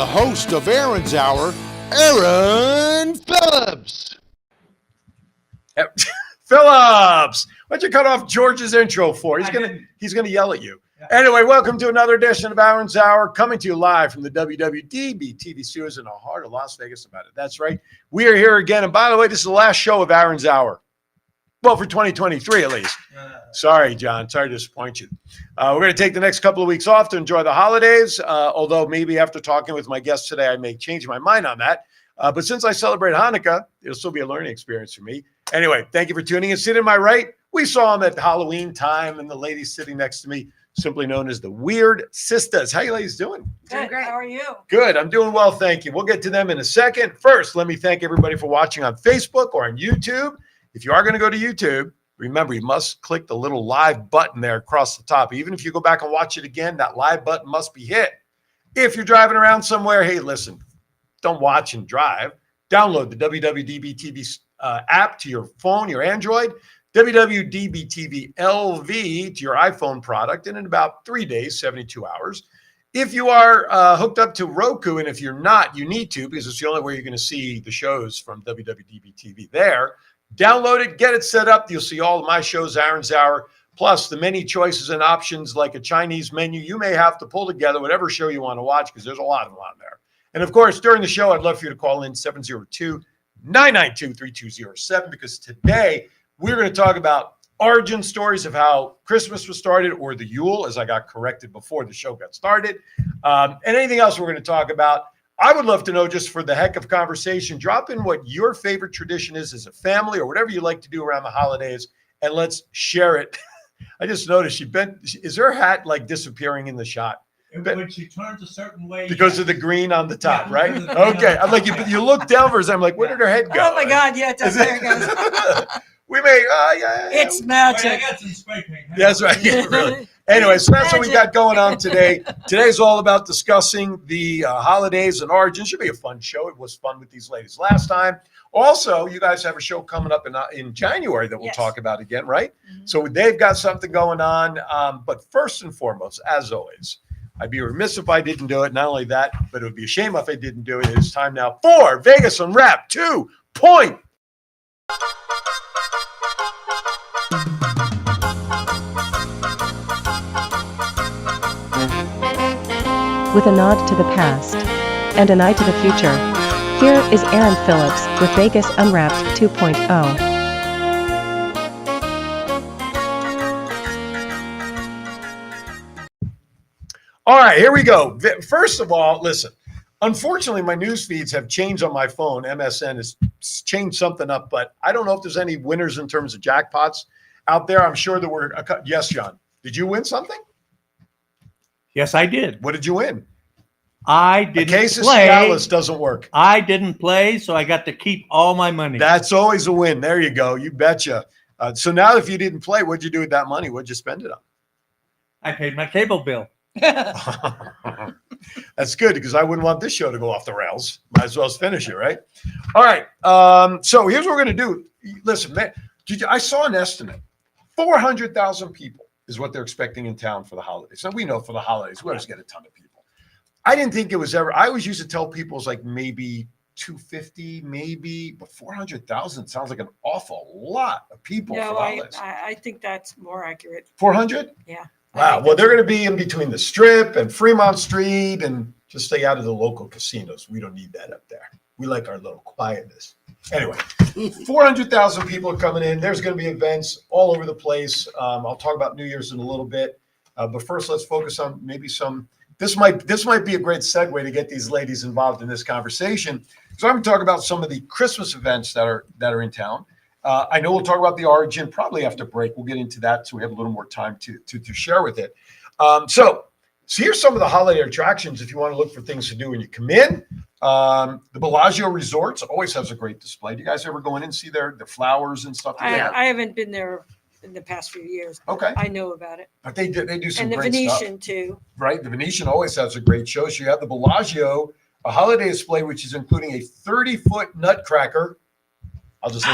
the host of Aaron's Hour, Aaron Phillips. Phillips, what'd you cut off George's intro for? He's gonna yell at you. Yeah. Anyway, welcome to another edition of Aaron's Hour, coming to you live from the WWDB TV studios in the heart of Las Vegas, Nevada. That's right. We are here again. And by the way, this is the last show of Aaron's Hour. Well, for 2023 at least. Sorry, John. Sorry to disappoint you. We're going to take the next couple of weeks off to enjoy the holidays, although maybe after talking with my guest today, I may change my mind on that. But since I celebrate Hanukkah, it'll still be a learning experience for me. Anyway, thank you for tuning in. Sitting to my right, we saw him at Halloween time, and the lady sitting next to me, simply known as the Weird Sistas. How you ladies doing? Doing great. How are you? Good. I'm doing well, thank you. We'll get to them in a second. First, let me thank everybody for watching on Facebook or on YouTube. If you are going to go to YouTube, remember, you must click the little live button there across the top. Even if you go back and watch it again, that live button must be hit. If you're driving around somewhere, hey, listen, don't watch and drive. Download the WWDB TV app to your phone, your Android, WWDB TV LV to your iPhone product, and in about 3 days, 72 hours. If you are hooked up to Roku, and if you're not, you need to, because it's the only way you're going to see the shows from WWDB TV there. Download it, get it set up. You'll see all of my shows, Aaron's Hour, plus the many choices and options like a Chinese menu you may have to pull together, whatever show you want to watch, because there's a lot of them on there. And, of course, during the show, I'd love for you to call in 702-992-3207, because today we're going to talk about origin stories of how Christmas was started, or the Yule, as I got corrected before the show got started, and anything else we're going to talk about. I would love to know, just for the heck of conversation, drop in what your favorite tradition is as a family, or whatever you like to do around the holidays, and let's share it. I just noticed is her hat like disappearing in the shot? When she turns a certain way. Because of the green on the top, yeah, right? Okay. I'm like, you look down for a second, I'm like, where did her head go? Oh my God, yeah, there it goes. We may, It's magic. Wait, I got some spray paint. That's right. Yeah, really. Anyway, so that's what we got going on today. Today's all about discussing the holidays and origins. Should be a fun show. It was fun with these ladies last time. Also, you guys have a show coming up in January that we'll talk about again, right? Mm-hmm. So they've got something going on. But first and foremost, as always, I'd be remiss if I didn't do it. Not only that, but it would be a shame if I didn't do it. It's time now for Vegas Unwrapped 2.0. With a nod to the past and an eye to the future, here is Aaron Phillips with Vegas Unwrapped 2.0. All right, here we go. First of all, listen, unfortunately, my news feeds have changed on my phone. MSN has changed something up, but I don't know if there's any winners in terms of jackpots out there. I'm sure there were. Yes, John. Did you win something? Yes, I did. What did you win? I didn't play. A case of Cialis doesn't work. I didn't play, so I got to keep all my money. That's always a win. There you go. You betcha. So now if you didn't play, what'd you do with that money? What'd you spend it on? I paid my cable bill. That's good, because I wouldn't want this show to go off the rails. Might as well finish it, right? All right. So here's what we're going to do. Listen, man, I saw an estimate. 400,000 people is what they're expecting in town for the holidays. Now, we know for the holidays, we always get a ton of people. I didn't think it was ever. I always used to tell people it's like maybe 250, maybe, but 400,000 sounds like an awful lot of people. No, for the holidays. I think that's more accurate. 400? Yeah. Wow. Well, they're going to be in between the Strip and Fremont Street, and just stay out of the local casinos. We don't need that up there. We like our little quietness. Anyway, 400,000 people are coming in. There's going to be events all over the place. I'll talk about New Year's in a little bit. But first, let's focus on maybe some. This might be a great segue to get these ladies involved in this conversation. So I'm going to talk about some of the Christmas events that are in town. I know we'll talk about the origin probably after break. We'll get into that so we have a little more time to share with it. So here's some of the holiday attractions if you want to look for things to do when you come in. The Bellagio Resorts always has a great display. Do you guys ever go in and see the flowers and stuff? I haven't been there in the past few years. Okay. I know about it. But they do some great stuff. And the Venetian too. Right. The Venetian always has a great show. So you have the Bellagio, a holiday display, which is including a 30-foot nutcracker. I'll just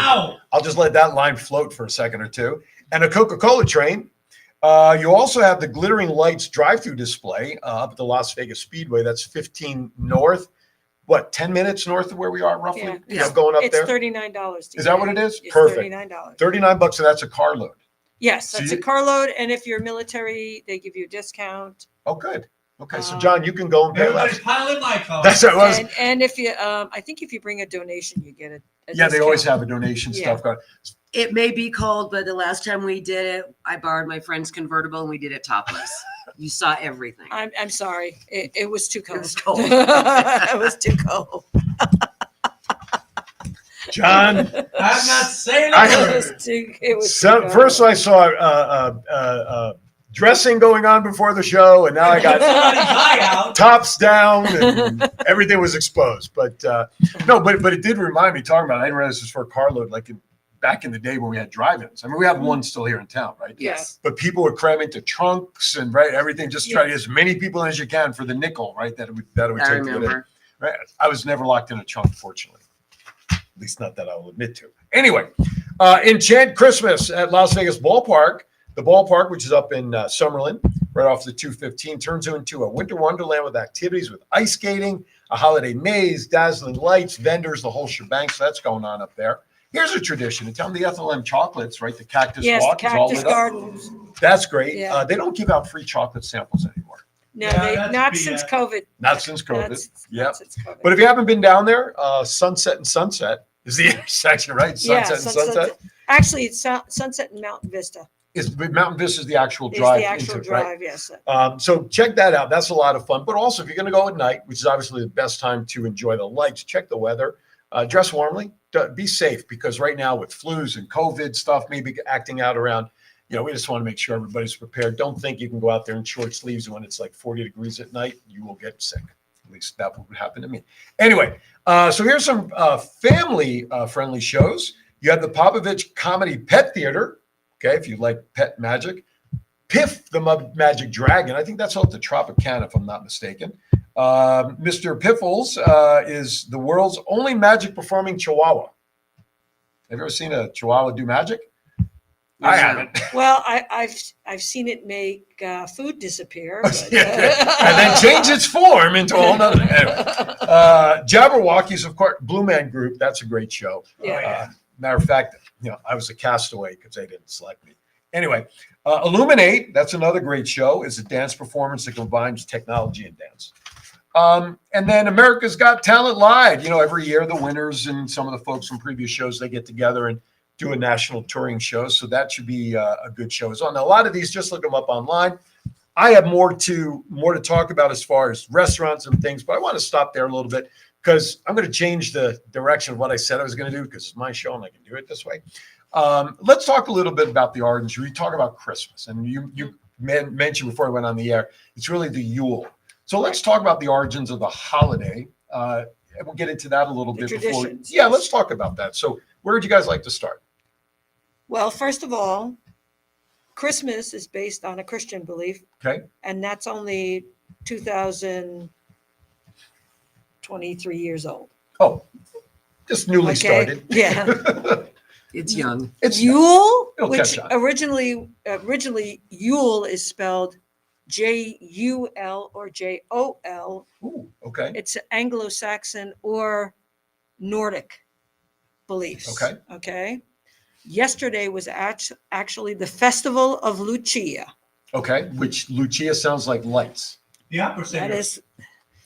let that line float for a second or two. And a Coca-Cola train. You also have the glittering lights drive-through display up at the Las Vegas Speedway. That's 15 north. What, 10 minutes north of where we are, roughly? Yeah. You know, going up It's there. $39. Is that what it is? It's Perfect. $39. 39 bucks, so that's a carload. Yes, So that's a you- carload, and if you're military, they give you a discount. Oh, good. Okay, so John, you can go and pay Everybody's less. piling my car. That's what it was. And if you, I think if you bring a donation, you get a Yeah, they always discount. have a donation Yeah. stuff going. It may be cold, but the last time we did it, I borrowed my friend's convertible and we did it topless. You saw everything. I'm sorry, it was too cold. was cold. It was too cold. John, I'm not saying I- It it. was too. It was so, too cold. first I saw dressing going on before the show, and now I got Somebody's eye out. tops down and everything was exposed. But no, but it did remind me talking about it. I didn't realize this was for a carload like back in the day when we had drive-ins. I mean, we have one still here in town, right? Yes. But people would cram into trunks and everything. Just try to get as many people as you can for the nickel, right? That it would I take to get in. remember. Right? I was never locked in a trunk, fortunately. At least not that I will admit to. Anyway, Enchant Christmas at Las Vegas Ballpark. The ballpark, which is up in Summerlin, right off the 215, turns into a winter wonderland with activities with ice skating, a holiday maze, dazzling lights, vendors, the whole shebang. So that's going on up there. Here's a tradition. In town, the Ethel M chocolates, right? The Cactus Yes, the Walk is all Cactus lit up. Gardens. That's great. Yeah. They don't give out free chocolate samples anymore. No, Yeah, they that's not BS. since COVID. Not since COVID. That's- Yep. not since COVID. But if you haven't been down there, Sunset and Sunset is the intersection, right? Sunset and Sunset. Actually, it's Sunset and Mountain Vista. Is Mountain Vista is the actual Is drive the actual into it, right? drive? Yes. So check that out. That's a lot of fun. But also, if you're going to go at night, which is obviously the best time to enjoy the lights, check the weather. Dress warmly. Be safe, because right now with flus and COVID stuff maybe acting out around, we just want to make sure everybody's prepared. Don't think you can go out there in short sleeves when it's like 40 degrees at night. You will get sick. At least that would happen to me. Anyway, so here's some family-friendly shows. You have the Popovich Comedy Pet Theater. Okay, if you like pet magic. Piff the Magic Dragon. I think that's out the Tropicana, if I'm not mistaken. Mr. Piffles is the world's only magic performing chihuahua. Have you ever seen a chihuahua do magic? I haven't. Well, I've seen it make food disappear. But, And then change its form into a whole nother. Anyway. Jabberwockies, of course, Blue Man Group. That's a great show. Yeah. Matter of fact, I was a castaway because they didn't select me. Anyway, Illuminate, that's another great show, is a dance performance that combines technology and dance. And then America's Got Talent Live. Every year the winners and some of the folks from previous shows, they get together and do a national touring show. So that should be a good show as well. Now, a lot of these, just look them up online. I have more to talk about as far as restaurants and things, but I want to stop there a little bit because I'm going to change the direction of what I said I was going to do because it's my show and I can do it this way. Let's talk a little bit about the origins. We talk about Christmas, and you mentioned before I went on the air, it's really the Yule. So let's talk about the origins of the holiday. And we'll get into that a little The bit before. traditions. Yeah, let's talk about that. So where would you guys like to start? Well, first of all, Christmas is based on a Christian belief, Okay. and that's only 2,023 years old. Oh, just newly Okay. started. Yeah. It's young. It's Yule, It'll which catch on. originally Yule is spelled J-U-L or J-O-L. Ooh, okay. It's Anglo-Saxon or Nordic beliefs. Okay. Okay. Yesterday was actually the festival of Lucia. Okay. Which Lucia sounds like lights. The opera singer. That is,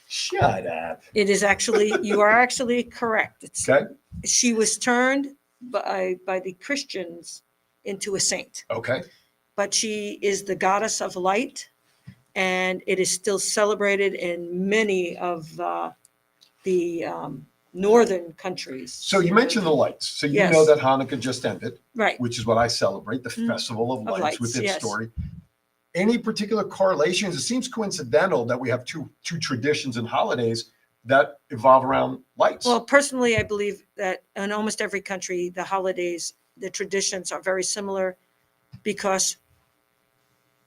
Shut up. it is actually, you are actually correct. It's, Okay. she was turned by the Christians into a saint, Okay. but she is the goddess of light, and it is still celebrated in many of the northern countries. So you mentioned the lights. So you Yes. know that Hanukkah just ended, Right. which is what I celebrate, the Festival of Lights with its yes. story. Any particular correlations? It seems coincidental that we have two traditions and holidays that evolve around lights. Well, personally, I believe that in almost every country, the holidays, the traditions are very similar because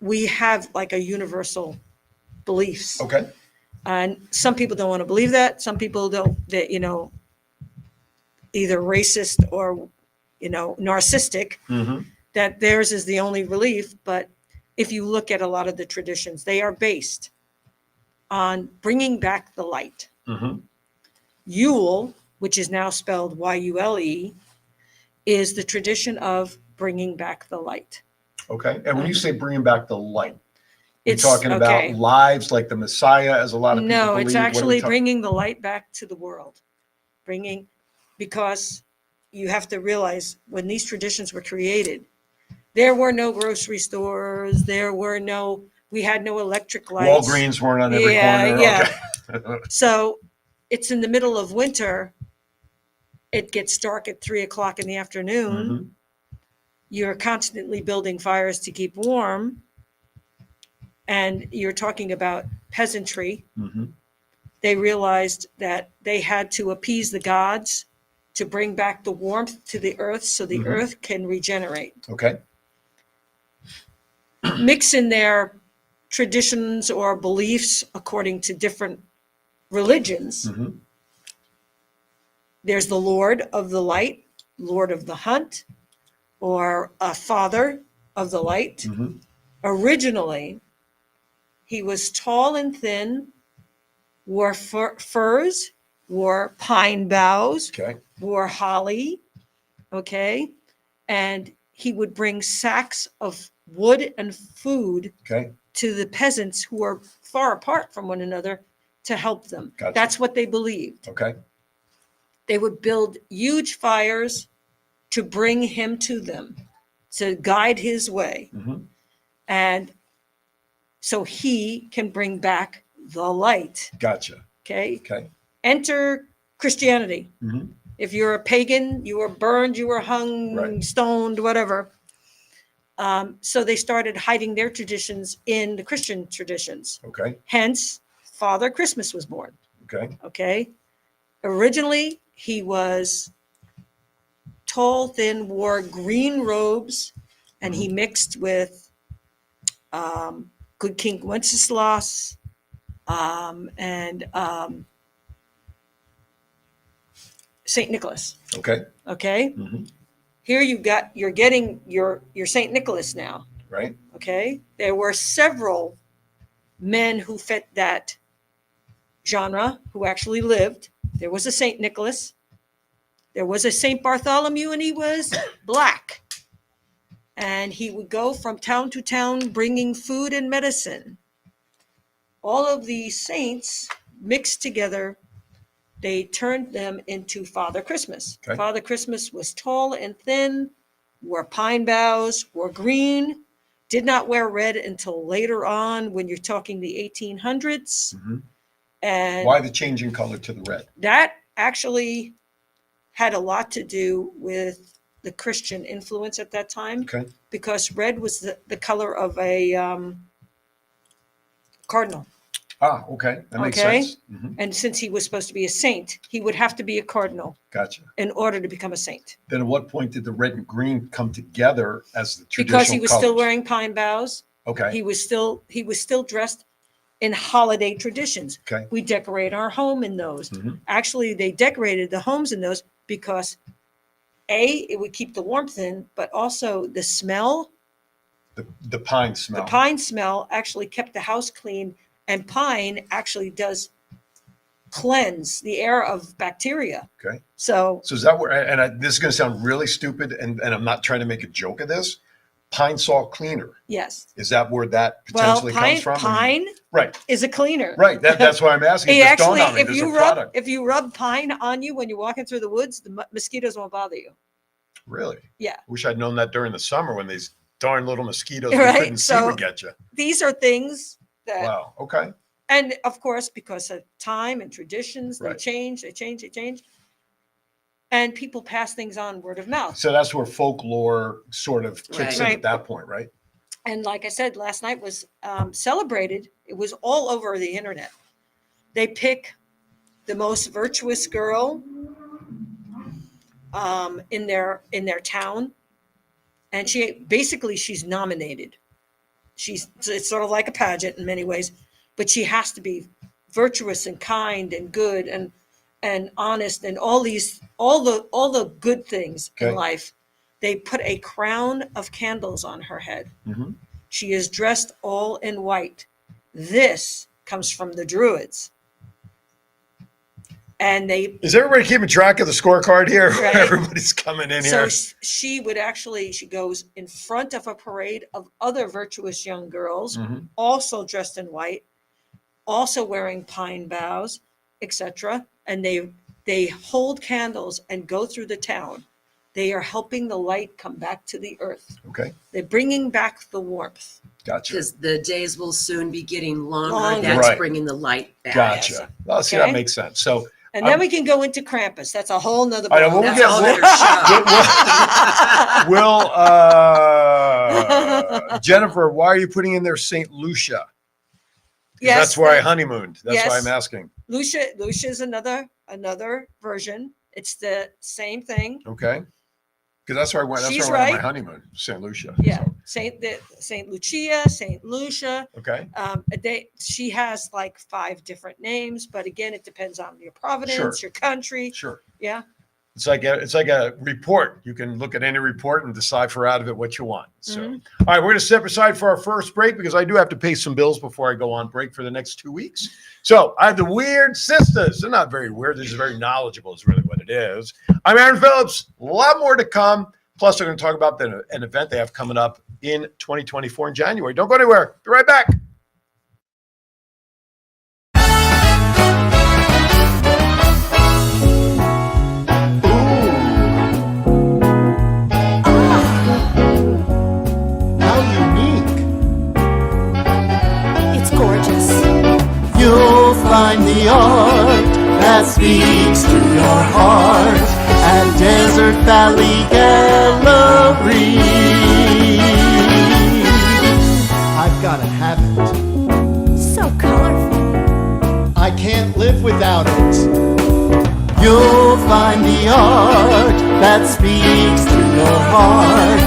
we have like a universal beliefs. Okay. And some people don't want to believe that. Some people don't, that, either racist or, narcissistic, Mm-hmm. that theirs is the only belief. But if you look at a lot of the traditions, they are based on bringing back the light. Mm-hmm. Yule, which is now spelled Yule, is the tradition of bringing back the light. Okay. And when you say bringing back the light, you're It's talking about okay. lives like the Messiah, as a lot of people No, believe. it's What are we actually talking- bringing the light back to the world. Because you have to realize when these traditions were created, there were no grocery stores. We had no electric lights. Walgreens weren't on every Yeah, corner. yeah. Okay. So it's in the middle of winter. It gets dark at 3:00 in the afternoon. Mhm. You're constantly building fires to keep warm. And you're talking about peasantry. Mhm. They realized that they had to appease the gods to bring back the warmth to the earth so the Mhm. earth can regenerate. Okay. Mix in their traditions or beliefs according to different religions. Mhm. There's the Lord of the Light, Lord of the Hunt, or a Father of the Light. Mhm. Originally, he was tall and thin, wore furs, wore pine boughs, Okay. wore holly, okay? And he would bring sacks of wood and food Okay. to the peasants who are far apart from one another to help them. Gotcha. That's what they believed. Okay. They would build huge fires to bring him to them, to guide his way. Mhm. And so he can bring back the light, Gotcha. okay? Okay. Enter Christianity. Mhm. If you're a pagan, you were burned, you were hung, Right. stoned, whatever. So they started hiding their traditions in the Christian traditions. Okay. Hence, Father Christmas was born. Okay. Okay. Originally, he was tall, thin, wore green robes, and he mixed with good King Wenceslas and Saint Nicholas. Okay. Okay. Mhm. Here you're getting your Saint Nicholas now. Right. Okay. There were several men who fit that genre who actually lived. There was a Saint Nicholas. There was a Saint Bartholomew, and he was black. And he would go from town to town bringing food and medicine. All of these saints mixed together, they turned them into Father Christmas. Okay. Father Christmas was tall and thin, wore pine boughs, wore green, did not wear red until later on when you're talking the 1800s. Mhm. And Why the change in color to the red? that actually had a lot to do with the Christian influence at that time, Okay. because red was the color of a cardinal. Ah, okay. That makes Okay. sense. Mhm. And since he was supposed to be a saint, he would have to be a cardinal Gotcha. in order to become a saint. Then at what point did the red and green come together as the traditional Because he was still colors? wearing pine boughs. Okay. He was still dressed in holiday traditions. Okay. We decorate our home in those. Mhm. Actually, they decorated the homes in those because it would keep the warmth in, but also the smell, The pine smell. the pine smell actually kept the house clean, and pine actually does cleanse the air of bacteria. Okay. So So is that where? And this is going to sound really stupid, and I'm not trying to make a joke of this. Pine salt cleaner. yes, Is that where that well, potentially comes from? pine Right. is a cleaner. Right. That's why I'm asking. He It just actually, dawned on me. if There's a you rub product. if you rub pine on you when you're walking through the woods, the mosquitoes won't bother you. Really? Yeah. Wish I'd known that during the summer when these darn little mosquitoes Right, we couldn't see so- would get you. These are things that, Wow. Okay. and of course, because of time and traditions, they Right. change. And people pass things on word of mouth. So that's where folklore sort of kicks in Right. at that point, right? And like I said, last night was celebrated. It was all over the internet. They pick the most virtuous girl in their town, and she's nominated. It's sort of like a pageant in many ways, but she has to be virtuous and kind and good and honest and all the good things Okay. in life. They put a crown of candles on her head. Mhm. She is dressed all in white. This comes from the Druids. And they, Is everybody keeping track of the scorecard here? Right. Everybody's coming in so here. she would actually, she goes in front of a parade of other virtuous young girls, Mhm. also dressed in white, also wearing pine boughs, etc. And they hold candles and go through the town. They are helping the light come back to the earth. Okay, They're bringing back the warmth. gotcha. Because the days will soon be getting longer. Longer. That's Right. bringing the light back. Gotcha. Well, see, Okay. that makes sense. So, And then we can go into Krampus. That's a whole nother I know, ball. we'll That's get- a whole we'll- nother show. Will Jennifer, why are you putting in there St. Lucia? 'Cause Yes, that's where I honeymooned. That's why yes. I'm asking. Lucia is another version. It's the same thing. Okay. Because that's where I went. That's She's where I went on right. my honeymoon, St. Lucia. Yeah, So, Saint Lucia, Saint Lucia. okay. She has like 5 different names, but again, it depends on your providence, Sure. your country. Sure. Yeah. It's like a report. You can look at any report and decipher out of it what you want. So, Mhm. all right, we're going to step aside for our first break because I do have to pay some bills before I go on break for the next 2 weeks. So I have the Weird Sistas. They're not very weird. They're just very knowledgeable is really what it is. I'm Aaron Phillips. A lot more to come. Plus, they're going to talk about an event they have coming up in 2024 in January. Don't go anywhere. Be right back. How unique. It's gorgeous. You'll find the art that speaks to your heart at Desert Valley Gallery. I've got to have it. So colorful. I can't live without it. You'll find the art that speaks to your heart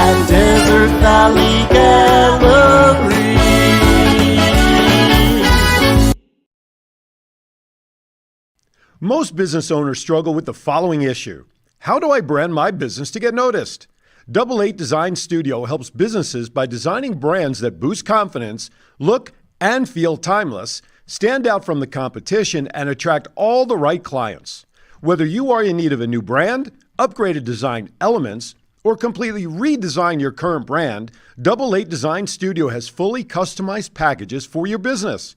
at Desert Valley Gallery. Most business owners struggle with the following issue. How do I brand my business to get noticed? Double 8 Design Studio helps businesses by designing brands that boost confidence, look and feel timeless, stand out from the competition, and attract all the right clients. Whether you are in need of a new brand, upgraded design elements, or completely redesign your current brand, Double 8 Design Studio has fully customized packages for your business.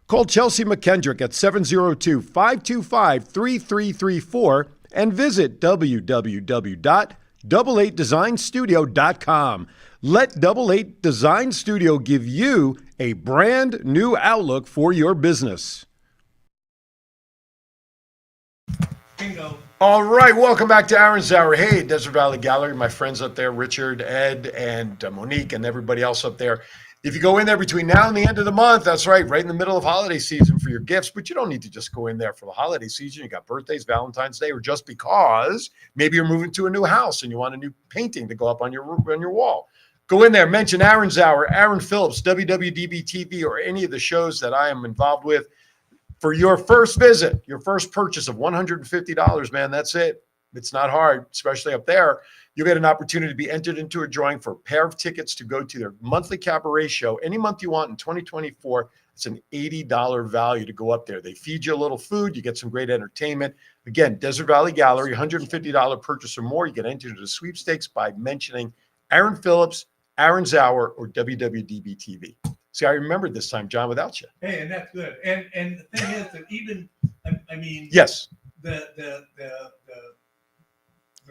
Call Chelsea McKendrick at 702-525-3334 and visit www.double8designstudio.com. Let Double 8 Design Studio give you a brand new outlook for your business. Bingo. All right, welcome back to Aaron's Hour. Hey, Desert Valley Gallery, my friends up there, Richard, Ed, and Monique, and everybody else up there. If you go in there between now and the end of the month, that's right in the middle of holiday season for your gifts, but you don't need to just go in there for the holiday season. You got birthdays, Valentine's Day, or just because maybe you're moving to a new house and you want a new painting to go up on your wall. Go in there, mention Aaron's Hour, Aaron Phillips, WWDB TV, or any of the shows that I am involved with. For your first visit, your first purchase of $150, man, that's it. It's not hard, especially up there. You'll get an opportunity to be entered into a drawing for a pair of tickets to go to their monthly cabaret show any month you want in 2024. It's an $80 value to go up there. They feed you a little food. You get some great entertainment. Again, Desert Valley Gallery, $150 purchase or more. You get entered into the sweepstakes by mentioning Aaron Phillips, Aaron's Hour, or WWDB TV. See, I remembered this time, John, without you. Hey, and that's good. And the thing is that even, I mean, Yes, the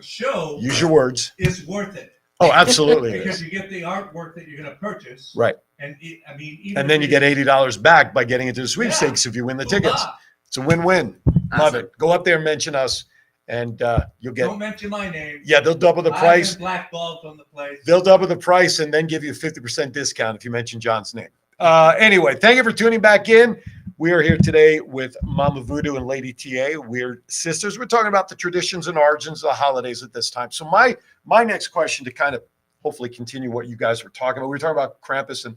show use your words. is worth it Oh, absolutely. it because is. you get the artwork that you're going to purchase. Right. And I mean, even And then if you get $80 back by getting into the sweepstakes if you win the tickets. Voila. It's a win-win. Love Awesome. it. Go up there and mention us, and you'll get. Don't mention my name. Yeah, they'll double the I've price. been blackballed from the place. They'll double the price and then give you a 50% discount if you mention John's name. Anyway, thank you for tuning back in. We are here today with Mama Voodoo and Lady TA, Weird Sisters. We're talking about the traditions and origins of the holidays at this time. So my next question, to kind of hopefully continue what you guys were talking about, we were talking about Krampus, and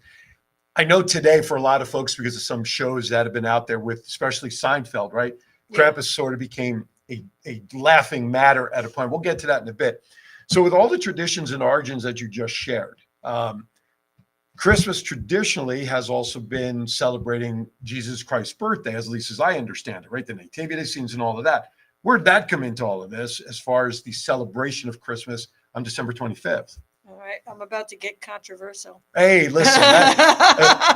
I know today for a lot of folks, because of some shows that have been out there with, especially Seinfeld, right? Yeah. Krampus sort of became a laughing matter at a point. We'll get to that in a bit. So with all the traditions and origins that you just shared, Christmas traditionally has also been celebrating Jesus Christ's birthday, at least as I understand it, right? The nativity scenes and all of that. Where'd that come into all of this as far as the celebration of Christmas on December 25th? All right, I'm about to get controversial. Hey, listen,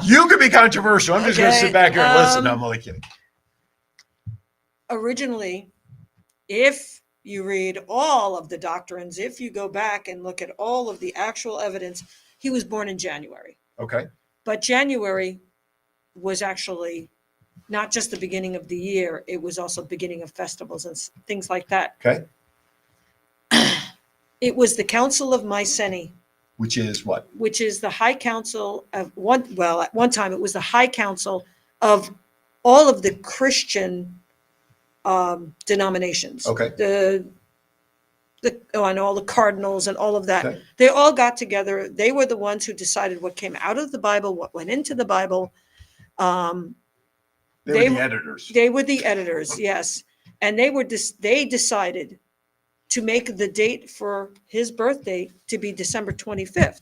you could be controversial. I'm just going to Okay, sit back here and listen. No, I'm only kidding. Originally, if you read all of the doctrines, if you go back and look at all of the actual evidence, he was born in January. Okay. But January was actually not just the beginning of the year, it was also beginning of festivals and things like that. Okay. It was the Council of Mycenae, Which is what? which is the High Council of at one time it was the High Council of all of the Christian denominations. Okay. And all the cardinals and all of that. Okay. They all got together. They were the ones who decided what came out of the Bible, what went into the Bible. They were the editors. They were the editors, yes. And they decided to make the date for his birthday to be December 25th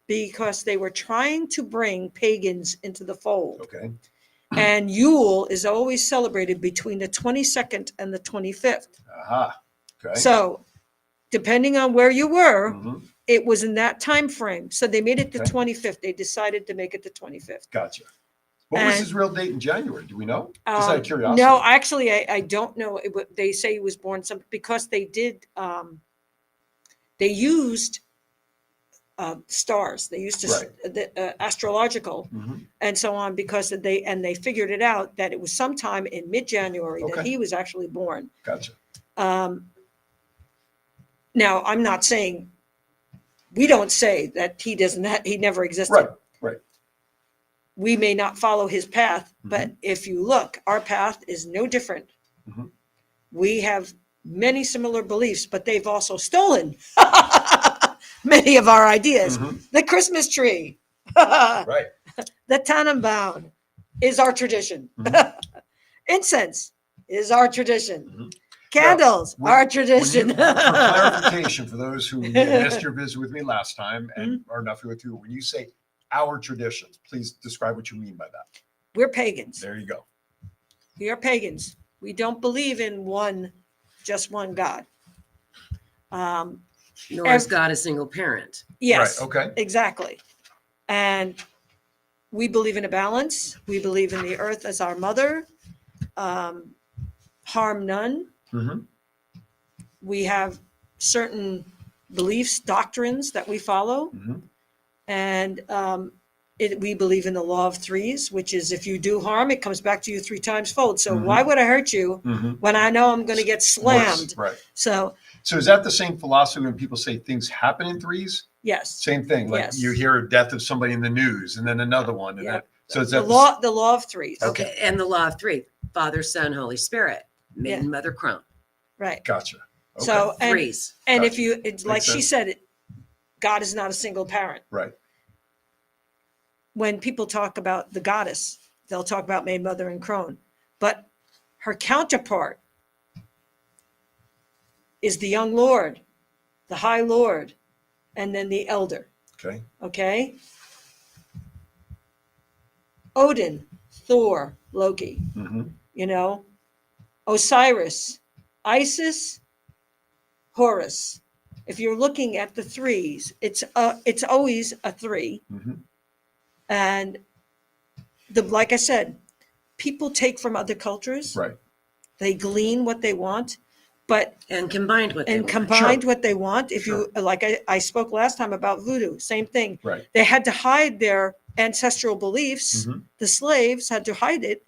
because they were trying to bring pagans into the fold. Okay. And Yule is always celebrated between the 22nd and the 25th. Aha. Okay. So depending on where you were, Mhm. it was in that time frame. So they made it the Okay. 25th. They decided to make it the 25th. Gotcha. What was And- his real date in January? Do we know? Just out of curiosity. No, actually, I don't know. They say he was born because they did. They used stars. They used the astrological Mhm. and so on because they figured it out that it was sometime in mid-January that Okay. he was actually born. Gotcha. Now, I'm not saying we don't say that he never existed. Right. Right. We may not follow his path, but if you look, our path is no different. Mhm. We have many similar beliefs, but they've also stolen many of our ideas. Mhm. The Christmas tree, Right. the Tannenbaum is our tradition. Incense is our tradition. Mhm. Candles, When- our when tradition. for clarification, for those who missed your visit with me last time and are not familiar with you, when you say our traditions, please describe what you mean by that. We're pagans. There you go. We are pagans. We don't believe in just one God. Nor is God a single parent. Yes, Right. Okay. exactly. And we believe in a balance. We believe in the earth as our mother. Harm none. Mm-hmm. We have certain beliefs, doctrines that we follow. Mhm. And we believe in the law of threes, which is if you do harm, it comes back to you 3 times fold. So why would I hurt you when I know I'm going to get slammed? Right. So So is that the same philosophy when people say things happen in threes? yes, Same thing. Like Yes. you hear a death of somebody in the news and then another one. And Yeah. that, so is the that law of threes. Okay. And the law of three: Father, Son, Holy Spirit, maiden, Yeah. mother, crone. Right. Gotcha. Okay. So and Threes. and if Gotcha. you it's like Makes she sense. said, God is not a single parent. Right. When people talk about the goddess, they'll talk about maid, mother, and crone, but her counterpart is the young Lord, the High Lord, and then the elder. Okay. Okay. Odin, Thor, Loki. Mm-hmm. You know, Osiris, Isis, Horus. If you're looking at the threes, it's always a 3. Mm-hmm. And like I said, people take from other cultures. Right. They glean what they want, but And combined with and them. combined Sure. what they want. If Sure. you like, I spoke last time about voodoo. Same thing. Right. They had to hide their ancestral beliefs. Mhm. The slaves had to hide it,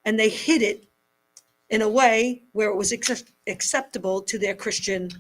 and they hid it in a way where it was acceptable to their Christian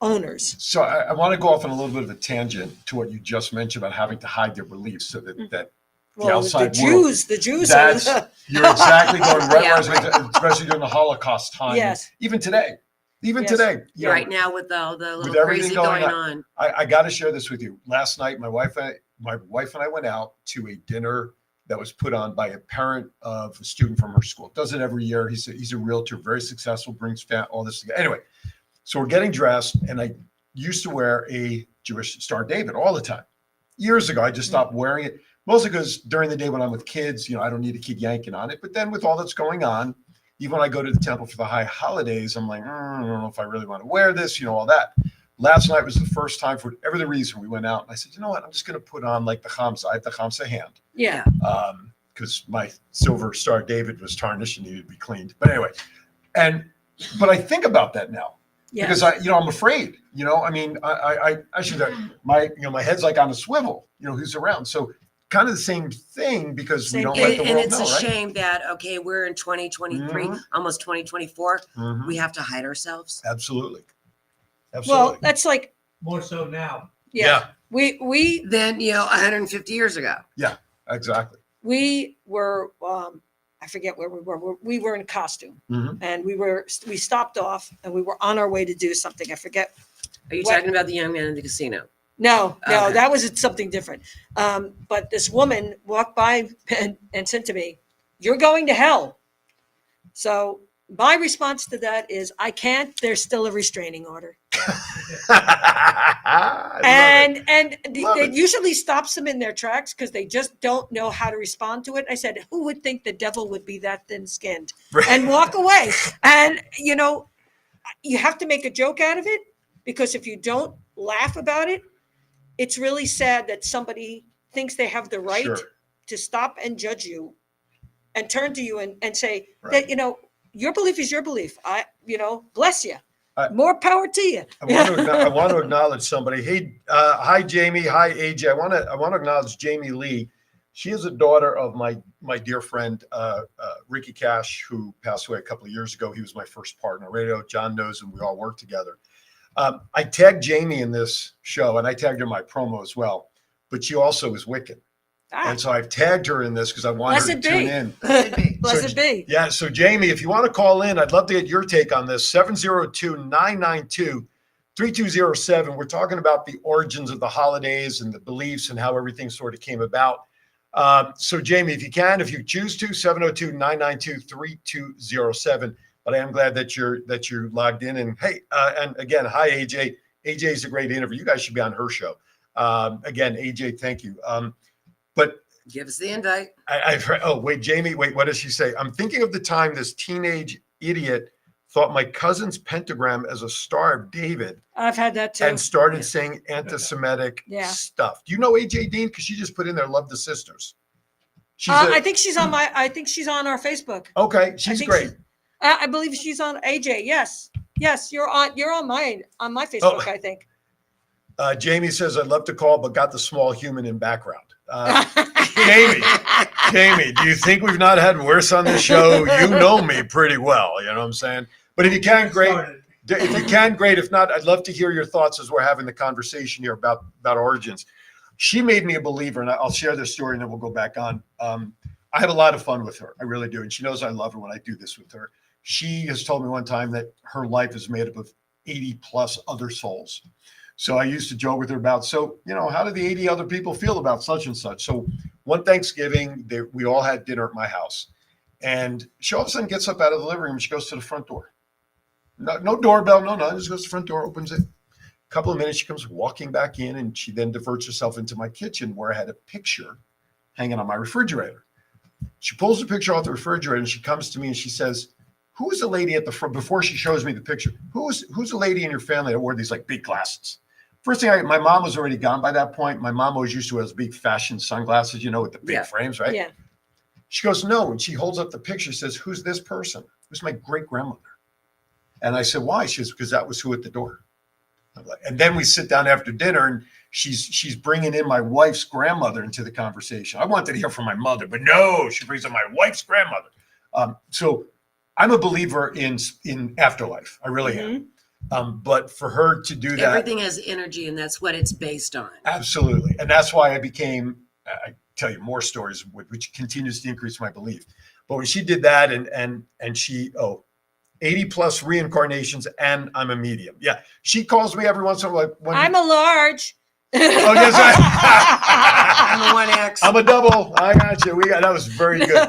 owners. So I want to go off on a little bit of a tangent to what you just mentioned about having to hide their beliefs so that the Well, outside the world. Jews, That's you're exactly going right, Yeah, where I was, especially during the Holocaust time. Yes. Even today. Yes. you know, Right now with all the little everything crazy going going on. on. I got to share this with you. Last night, my wife and I went out to a dinner that was put on by a parent of a student from her school. Does it every year. He's a realtor, very successful, brings all this together. Anyway, so we're getting dressed, and I used to wear a Jewish Star of David all the time. years ago, I just stopped wearing it, mostly because during the day when I'm with kids, I don't need to keep yanking on it. But then with all that's going on, even when I go to the temple for the high holidays, I'm like, I don't know if I really want to wear this, all that. Last night was the first time, for whatever the reason, we went out, and I said, you know what, I'm just going to put on like the Chamsa. I have the Chamsa hand. Yeah. Because my silver Star David was tarnished and needed to be cleaned. But anyway, but I think about that now. Yeah. Because I'm afraid, I mean, I should, my head's like on a swivel, who's around. So kind of the same thing, because we Same don't thing. let the And world it's know, a right? shame that, okay, we're in 2023, almost 2024. Mhm. We have to hide ourselves. Absolutely. Well, Absolutely. that's like, More so now. yeah. We Then, 150 years ago. Exactly. we were I forget where we were. We were in costume, Mhm. and we stopped off, and we were on our way to do something. I forget. Are you What? talking about the young man in the casino? No, Okay. that was something different. But this woman walked by and said to me, "You're going to hell." So my response to that is, I can't. There's still a restraining order. I love it. And Love it it. usually stops them in their tracks because they just don't know how to respond to it. I said, who would think the devil would be that thin-skinned and walk away? And you have to make a joke out of it, because if you don't laugh about it, it's really sad that somebody thinks they have the right Sure. to stop and judge you and turn to you and say Right. that your belief is your belief. Bless you. I- More power to you. I want to acknowledge somebody. Hey, hi Jamie. Hi AJ. I want to acknowledge Jamie Lee. She is a daughter of my dear friend Ricky Cash, who passed away a couple of years ago. He was my first partner on radio. John knows him. We all work together. I tagged Jamie in this show, and I tagged her in my promo as well. But she also is Wiccan, and so I've tagged her in this because I want her to Blessed tune be. in. Blessed be. Yeah. So, Jamie, if you want to call in, I'd love to get your take on this. 702-992-3207. We're talking about the origins of the holidays and the beliefs and how everything sort of came about. So, Jamie, if you choose to, 702-992-3207. But I am glad that you're logged in. And hey, and again, hi, AJ. AJ is a great interview. You guys should be on her show. Again, AJ, thank you. But Give us the invite. I've heard, Jamie, what does she say? I'm thinking of the time this teenage idiot thought my cousin's pentagram as a Star of David I've had that too. and started saying anti-Semitic Yeah. stuff. Do you know AJ Dean? Because she just put in there, love the sisters. She's I think she's on our Facebook. okay. She's think great. I believe she's on AJ. Yes, you're on my Facebook. I think. Jamie says, I'd love to call, but got the small human in background. Jamie, do you think we've not had worse on this show? You know me pretty well. You know what I'm saying? But if you can, great. Started. If you can, great. If not, I'd love to hear your thoughts as we're having the conversation here about origins. She made me a believer, and I'll share this story and then we'll go back on. I have a lot of fun with her. I really do. And she knows I love her when I do this with her. She has told me one time that her life is made up of 80 plus other souls. So I used to joke with her about, how do the 80 other people feel about such and such? So one Thanksgiving, we all had dinner at my house. And she all of a sudden gets up out of the living room. She goes to the front door. No doorbell, no, just goes to the front door, opens it. A couple of minutes, she comes walking back in, and she then diverts herself into my kitchen where I had a picture hanging on my refrigerator. She pulls the picture off the refrigerator, and she comes to me and she says, who is the lady at the front, before she shows me the picture, who's the lady in your family that wore these like big glasses? First thing, my mom was already gone by that point. My mom always used to wear those big fashion sunglasses, with the big frames, right? Yeah. She goes, no. And she holds up the picture, says, who's this person? It was my great grandmother. And I said, why? She says, because that was who at the door. And then we sit down after dinner, and she's bringing in my wife's grandmother into the conversation. I wanted to hear from my mother, but no, she brings in my wife's grandmother. So I'm a believer in afterlife. I really am. But for her to do that, Everything has energy, and that's what it's based on. absolutely. And that's why I tell you more stories, which continues to increase my belief. But when she did that, and she, 80 plus reincarnations, and I'm a medium. Yeah. She calls me every once in a while. I'm a large. Oh, yes, I'm a 1X. I'm a double. I got you. That was very good.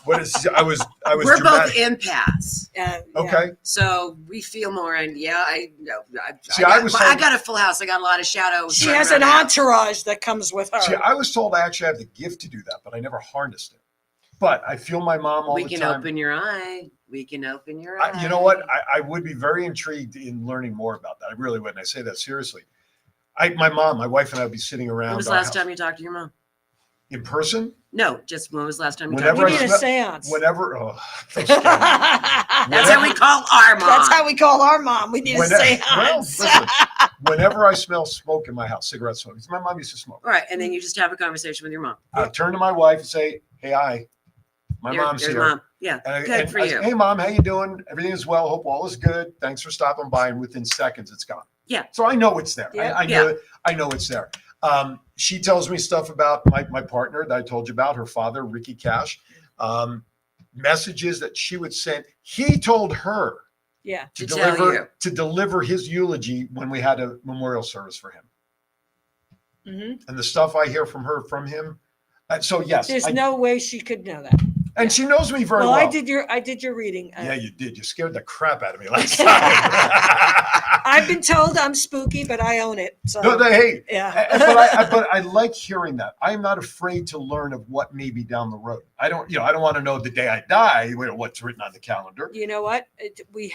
What is? I was. We're both dramatic. empaths. Yeah. Okay. So we feel more, and I know. See, I was I told- got a full house. I got a lot of shadows. She running has around an the house. entourage that comes with her. See, I was told I actually have the gift to do that, but I never harnessed it. But I feel my mom all We the can time. open your eye. We can open your eye. You know what? I would be very intrigued in learning more about that. I really would. And I say that seriously. My wife and I would be sitting around. When was the our last house. time you talked to your mom? In person? No, just when was the last time you Whenever We talked need to a your mom? seance. Whenever. Oh, That's That's how we call our mom. how we call our mom. We need a seance. Well, listen, whenever I smell smoke in my house, cigarette smoke, because my mom used to smoke. All right, and then you just have a conversation with your mom. I turn to my wife and say, "Hey, my Your- mom's your here." Mom. Yeah, good for I you. say, "Hey, mom, how you doing? Everything is well. Hope all is good. Thanks for stopping by." And within seconds, it's gone. Yeah. So I know it's there. Yeah. I know it's there. She tells me stuff about my partner that I told you about, her father, Ricky Cash. Messages that she would send. He told her Yeah. to To tell deliver you. to deliver his eulogy when we had a memorial service for him. hmm And the stuff I hear from him. So yes, There's no way she could know that. and she knows me very well. I did your reading. Yeah, you did. You scared the crap out of me last time. I've been told I'm spooky, but I own it. So No, hey, yeah. but I like hearing that. I'm not afraid to learn of what may be down the road. I don't want to know the day I die, what's written on the calendar. You know what? We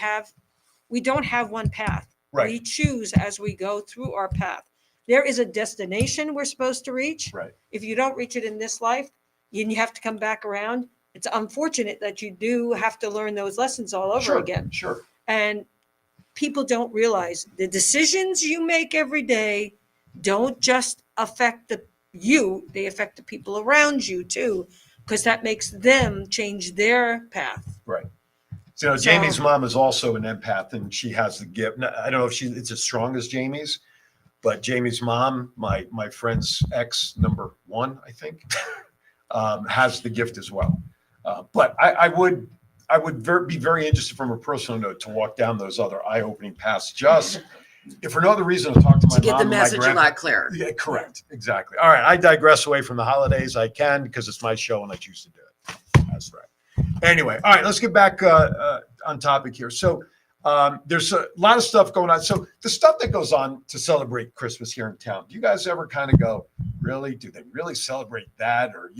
don't have one path. Right. We choose as we go through our path. There is a destination we're supposed to reach. Right. If you don't reach it in this life, you have to come back around. It's unfortunate that you do have to learn those lessons all over again. Sure. And people don't realize the decisions you make every day don't just affect you, they affect the people around you too, because that makes them change their path. Right. So Jamie's mom is also an empath, and she has the gift. Now, I don't know if it's as strong as Jamie's, but Jamie's mom, my friend's ex number 1, I think, has the gift as well. But I would be very interested from a personal note to walk down those other eye-opening paths, just if for no other reason to talk to my To get mom the and my message a grandpa. lot clearer. Yeah, correct. Exactly. All right. I digress away from the holidays. I can because it's my show and I choose to do it. That's right. Anyway, all right, let's get back on topic here. So there's a lot of stuff going on. So the stuff that goes on to celebrate Christmas here in town, do you guys ever kind of go, really? Do they really celebrate that? Or,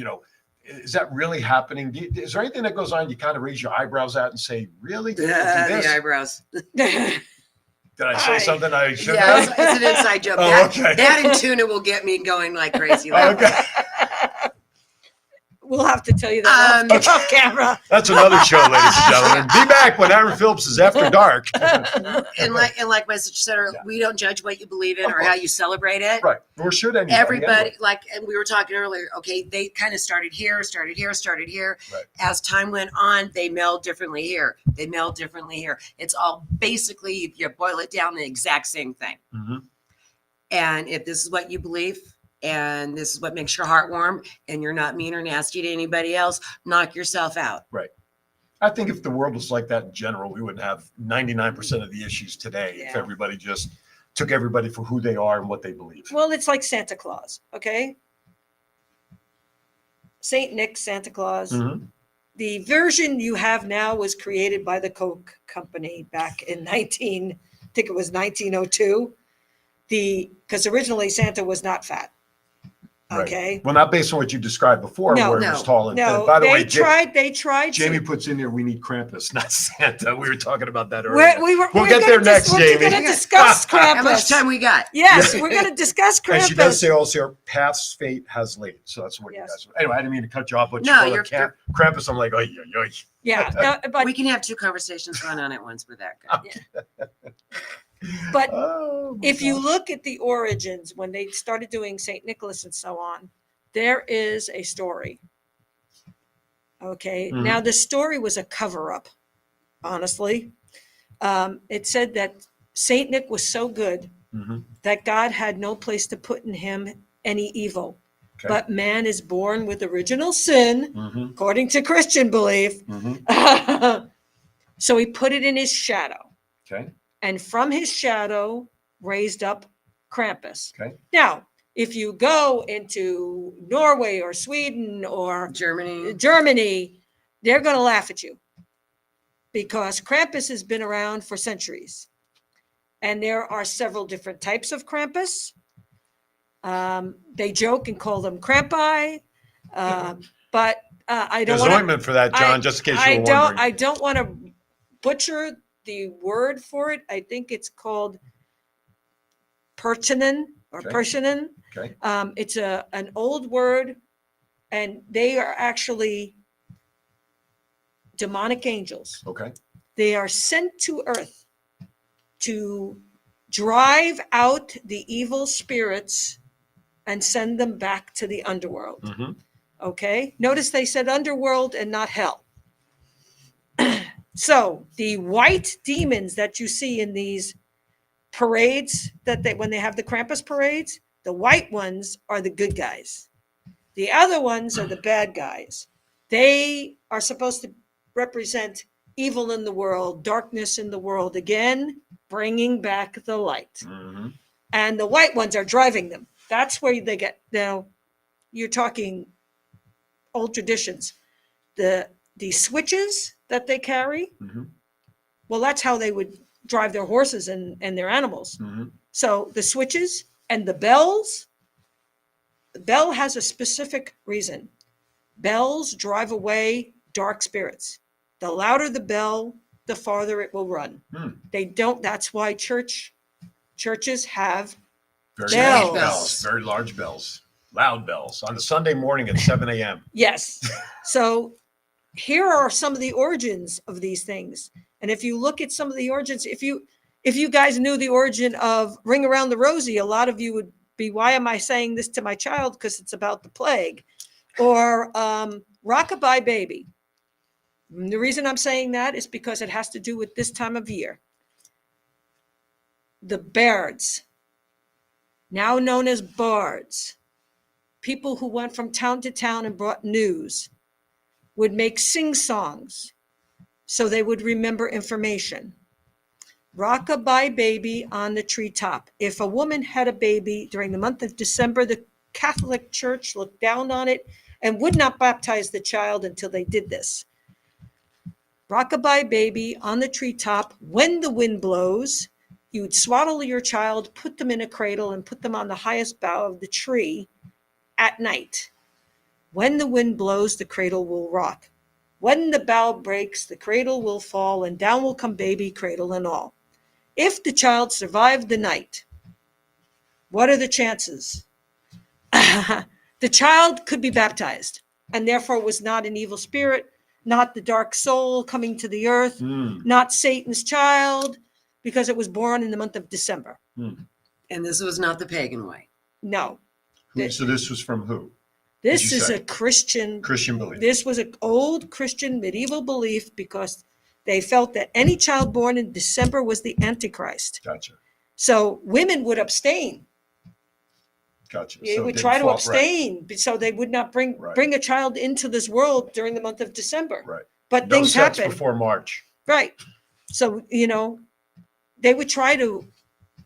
is that really happening? Is there anything that goes on you kind of raise your eyebrows at and say, really? Do this? The eyebrows. Did I say something I shouldn't Yeah, have? it's an inside joke. Oh, that, okay. that and tuna will get me going like crazy. Okay. We'll have to tell you that off camera. That's another show, ladies and gentlemen. Be back when Aaron Phillips is After Dark. And like my sister said, we don't judge what you believe in Of or course. how you celebrate it. Right. Nor should anybody. Everybody, anyway. and we were talking earlier, okay, they kind of started here. Right. As time went on, they meld differently here. It's all basically, if you boil it down, the exact same thing. Mhm. And if this is what you believe, and this is what makes your heart warm, and you're not mean or nasty to anybody else, knock yourself out. I think if the world was like that in general, we wouldn't have 99% of the issues today if Yeah. everybody just took everybody for who they are and what they believe. Well, it's like Santa Claus, okay? Saint Nick, Santa Claus. Mhm. The version you have now was created by the Coke company back in 1902. Because originally Santa was not fat. Right. Okay. Well, not based on what you described before, No, where it no, was tall and thin. No, By the they way, tried. Jamie to- puts in there, we need Krampus, not Santa. We were talking about that earlier. we're We'll get there next, We're Jamie. going to discuss How much Krampus. time we got? Yes, Yeah. we're going to discuss And she does Krampus. say also, Path's fate has laid. So that's what Yes. you guys. Anyway, I didn't mean to cut you off, but No, you call you're- it Krampus. I'm like, oy, oy, oy. Yeah, no, but We can have 2 conversations going on at once with that guy. but Oh, my if you gosh. look at the origins when they started doing St. Nicholas and so on, there is a story. Okay. Mhm. Now, the story was a cover up, honestly. It said that St. Nick was so good Mhm. that God had no place to put in him any evil. Okay. But man is born with original sin, Mhm. according to Christian belief. Mhm. So he put it in his shadow. Okay. And from his shadow raised up Krampus. Okay. Now, if you go into Norway or Sweden or Germany. Germany, they're going to laugh at you because Krampus has been around for centuries. And there are several different types of Krampus. They joke and call them Krampi. But I don't There's want ointment for that, John, just in case you were wondering. I don't want to butcher the word for it. I think it's called Perchinen or Okay. Perchinen. Okay. It's an old word, and they are actually demonic angels. Okay. They are sent to earth to drive out the evil spirits and send them back to the underworld. Mm-hmm. Okay. Notice they said underworld and not hell. So the white demons that you see in these parades when they have the Krampus parades, the white ones are the good guys. The other ones are the bad guys. They are supposed to represent evil in the world, darkness in the world, again, bringing back the light. Mm-hmm. And the white ones are driving them. That's where they get, now you're talking old traditions. The switches that they carry, Mm-hmm. well, that's how they would drive their horses and their animals. Mm-hmm. So the switches and the bells, the bell has a specific reason. Bells drive away dark spirits. The louder the bell, the farther it will run. They don't, that's why churches have Very Bells. large bells. Very large bells. Loud bells on a Sunday morning at 7 a.m. Yes. So here are some of the origins of these things. And if you look at some of the origins, if you guys knew the origin of Ring Around the Rosie, a lot of you would be, why am I saying this to my child? Because it's about the plague. Or Rockabye Baby. And the reason I'm saying that is because it has to do with this time of year. The Bards, now known as bards, people who went from town to town and brought news, would make sing-songs so they would remember information. Rockabye Baby on the treetop. If a woman had a baby during the month of December, the Catholic Church looked down on it and would not baptize the child until they did this. Rockabye Baby on the treetop. When the wind blows, you would swaddle your child, put them in a cradle, and put them on the highest bough of the tree at night. When the wind blows, the cradle will rock. When the bough breaks, the cradle will fall, and down will come baby, cradle and all. If the child survived the night, what are the chances? The child could be baptized, and therefore was not an evil spirit, not the dark soul coming to the earth, not Satan's child, because it was born in the month of December. And this was not the pagan way. No. So this was from who? This you is say? a Christian belief. This was an old Christian medieval belief because they felt that any child born in December was the Antichrist. Gotcha. So women would abstain. Gotcha. They So would it try to didn't fall- abstain so they would not bring a child into this world during the month of December. Right. But No things sex happen. before March. Right. So, they would try to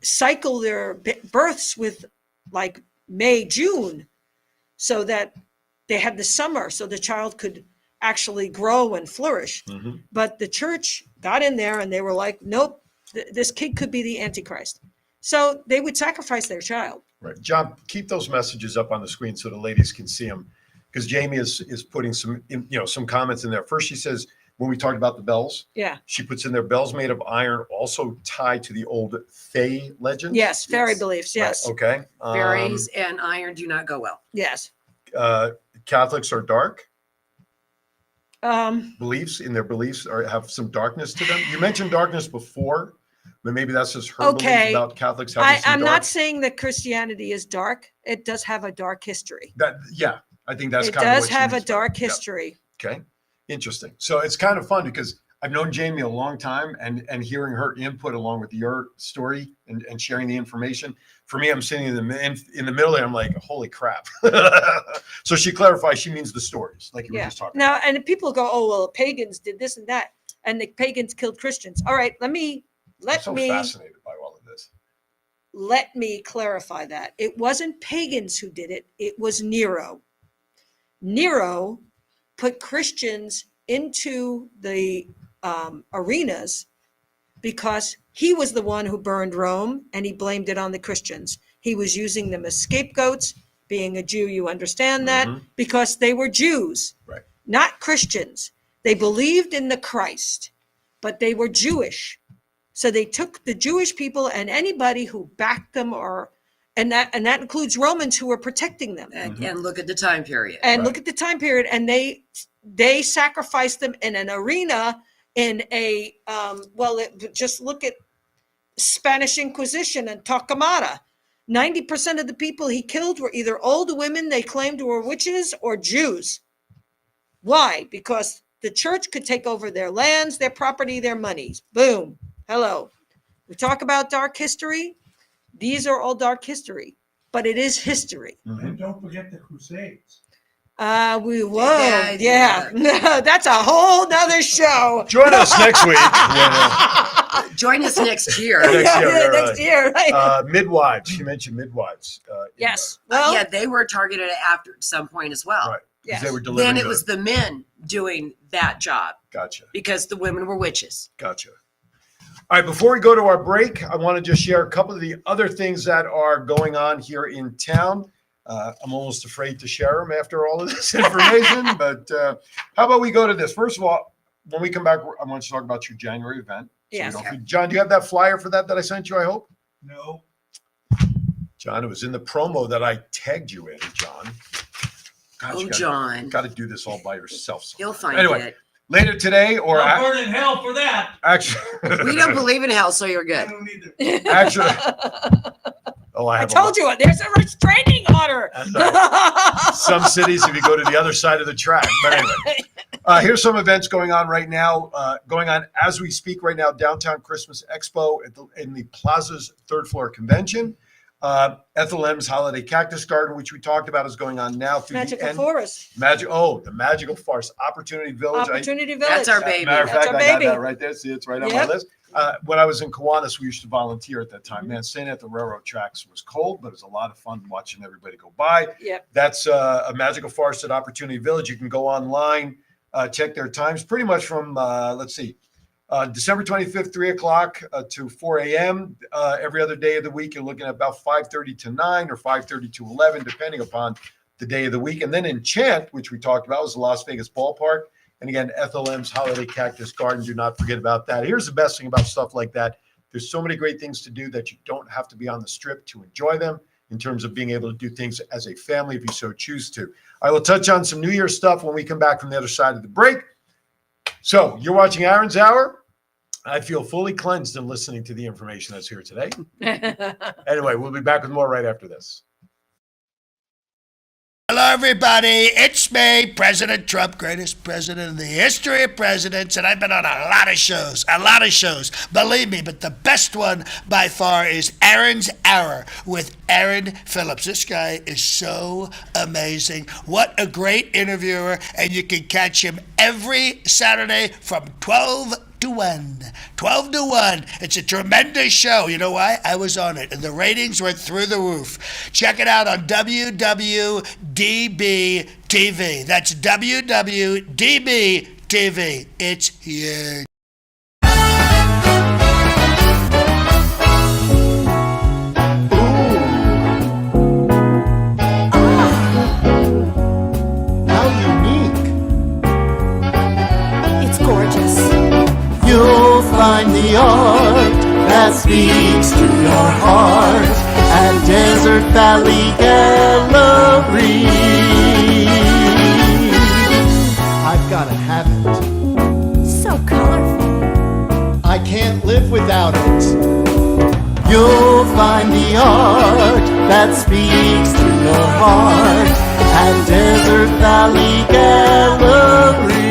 cycle their births with like May, June, so that they had the summer so the child could actually grow and flourish. Mm-hmm. But the church got in there and they were like, nope, this kid could be the Antichrist. So they would sacrifice their child. Right. John, keep those messages up on the screen so the ladies can see them, because Jamie is putting some comments in there. First, she says, when we talked about the bells, Yeah. she puts in there bells made of iron, also tied to the old Fey legends. Yes. Fairy beliefs. Yes. Right, okay. Fairies and iron do not go well. Yes. Catholics are dark. Um, Beliefs have some darkness to them. You mentioned darkness before, but maybe that's just her belief about Catholics having some I'm dark. not saying that Christianity is dark. It does have a dark history. I think that's It kind of does what she have a means by it. dark Yeah. history. Okay. Interesting. So it's kind of fun because I've known Jamie a long time, and hearing her input along with your story and sharing the information. For me, I'm sitting in the middle there. I'm like, holy crap. So she clarifies she means the stories, like you were just talking Now, and people go, oh, well, pagans did this and that, and the pagans killed Christians. All right, let me I'm so fascinated by all of this. let me clarify that. It wasn't pagans who did it. It was Nero. Nero put Christians into the arenas because he was the one who burned Rome, and he blamed it on the Christians. He was using them as scapegoats. Being a Jew, you understand that, because they were Jews, Right. not Christians. They believed in the Christ, but they were Jewish. So they took the Jewish people and anybody who backed them, and that includes Romans who were protecting them. And look at the time period. And look at the time period, and they sacrificed them in an arena in a just look at Spanish Inquisition and Torquemada. 90% of the people he killed were either old women they claimed were witches or Jews. Why? Because the church could take over their lands, their property, their monies. Boom. Hello. We talk about dark history. These are all dark history, but it is history. And don't forget the Crusades. Yeah. That's a whole nother show. Join us next week. Join us next year. Next year, right? Midwives. You mentioned midwives. Yes. Well, Yeah, they were targeted after at some point as well. Right. 'Cause Yes. They were delivering. Then it was the men doing that job Gotcha. because the women were witches. Gotcha. All right, before we go to our break, I want to just share a couple of the other things that are going on here in town. I'm almost afraid to share them after all of this information, but how about we go to this? First of all, when we come back, I want to talk about your January event. Yes. John, do you have that flyer for that I sent you, I hope? No. John, it was in the promo that I tagged you in, John. God, John. Got to do this all by yourself. You'll find Anyway, it. later today or I'll burn in hell for that. actually, We don't believe in hell, so you're I good. don't either. actually, oh, I have told you there's a restraining order. That's right. Some cities, if you go to the other side of the track. But anyway, here's some events going on right now. Going on as we speak right now, Downtown Christmas Expo in the Plaza's third floor convention. Ethel M's Holiday Cactus Garden, which we talked about, is going on now through Magical the end. Forest. The Magical Forest Opportunity Village. Opportunity Village. That's our baby. Matter of That's fact, our I got baby. that right there. See, it's right on my Yep. list. When I was in Kiwanis, we used to volunteer at that time. Man, staying at the railroad tracks was cold, but it was a lot of fun watching everybody go by. Yep. That's a Magical Forest at Opportunity Village. You can go online, check their times, pretty much from, December 25th, 3 o'clock to 4 a.m. Every other day of the week, you're looking at about 5:30 to 9 or 5:30 to 11, depending upon the day of the week. And then Enchant, which we talked about, was the Las Vegas ballpark. And again, Ethel M's Holiday Cactus Garden. Do not forget about that. Here's the best thing about stuff like that. There's so many great things to do that you don't have to be on the strip to enjoy them in terms of being able to do things as a family if you so choose to. I will touch on some New Year's stuff when we come back from the other side of the break. So you're watching Aaron's Hour. I feel fully cleansed in listening to the information that's here today. Anyway, we'll be back with more right after this. Hello, everybody. It's me, President Trump, greatest president in the history of presidents, and I've been on a lot of shows. Believe me, but the best one by far is Aaron's Hour with Aaron Phillips. This guy is so amazing. What a great interviewer, and you can catch him every Saturday from 12 to 1. 12 to 1. It's a tremendous show. You know why? I was on it, and the ratings went through the roof. Check it out on WWDB TV. That's WWDB TV. It's huge. How unique. It's gorgeous. You'll find the art that speaks to your heart at Desert Valley Gallery. I've got to have it. So colorful. I can't live without it. You'll find the art that speaks to your heart at Desert Valley Gallery.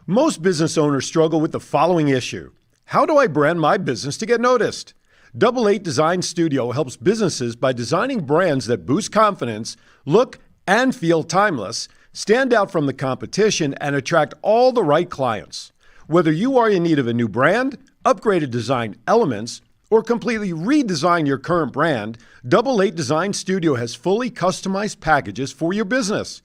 Most business owners struggle with the following issue. How do I brand my business to get noticed? Double Eight Design Studio helps businesses by designing brands that boost confidence, look and feel timeless, stand out from the competition, and attract all the right clients. Whether you are in need of a new brand, upgraded design elements, or completely redesign your current brand, Double Eight Design Studio has fully customized packages for your business.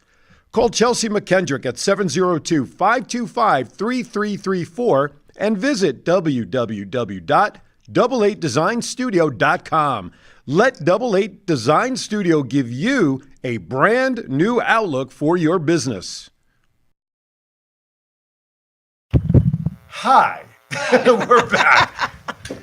Call Chelsea McKendrick at 702-525-3334 and visit www.double8designstudio.com. Let Double Eight Design Studio give you a brand new outlook for your business. Hi, we're back.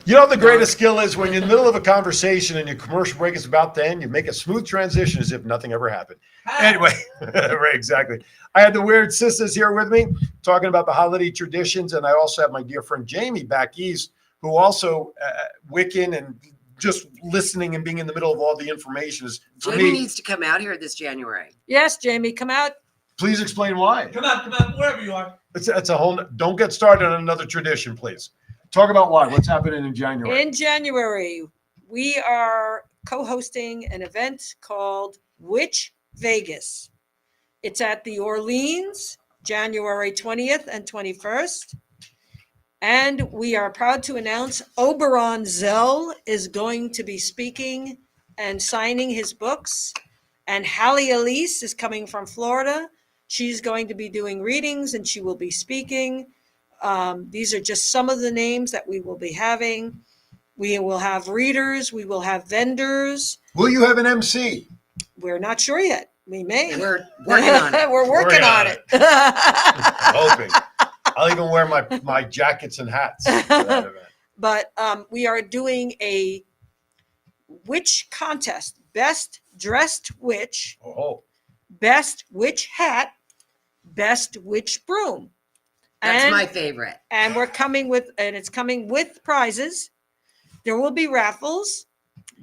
You know what the greatest skill is? When you're in the middle of a conversation and your commercial break is about to end, you make a smooth transition as if nothing ever happened. Anyway, right, exactly. I had the weird sisters here with me talking about the holiday traditions, and I also have my dear friend Jamie back east, who also Wiccan and just listening and being in the middle of all the information is for Jamie me. needs to come out here this January. Yes, Jamie, come out. Please explain why. Come out, wherever you are. It's a whole. Don't get started on another tradition, please. Talk about why. What's happening in January? In January, we are co-hosting an event called Witch Vegas. It's at the Orleans, January 20th and 21st. And we are proud to announce Oberon Zell is going to be speaking and signing his books. And Hallie Elise is coming from Florida. She's going to be doing readings and she will be speaking. These are just some of the names that we will be having. We will have readers. We will have vendors. Will you have an MC? We're not sure yet. We may. We're working on it. We're working on it. Hoping. I'll even wear my jackets and hats for that event. But we are doing a witch contest. Best dressed witch, Oh, best witch hat, best witch broom. That's my favorite. And it's coming with prizes. There will be raffles.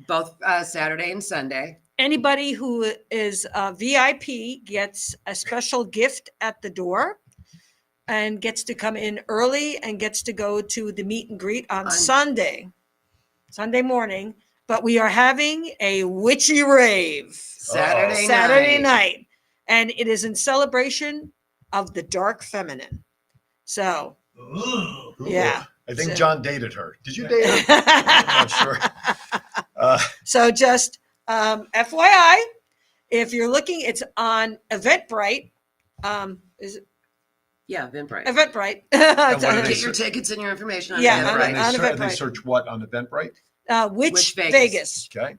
Both Saturday and Sunday. Anybody who is a VIP gets a special gift at the door and gets to come in early and gets to go to the meet and greet on Sunday morning. But we are having a witchy rave Saturday night. And it is in celebration of the dark feminine. So, Ooh. yeah. I think So- John dated her. Did you date her? I'm not sure. So just FYI, if you're looking, it's on Eventbrite. Is it Yeah, Eventbrite. Eventbrite? what do they Get your tickets and your information on Yeah, Eventbrite. on They Eventbrite. search what on Eventbrite? Witch Witch Vegas. Vegas. Okay.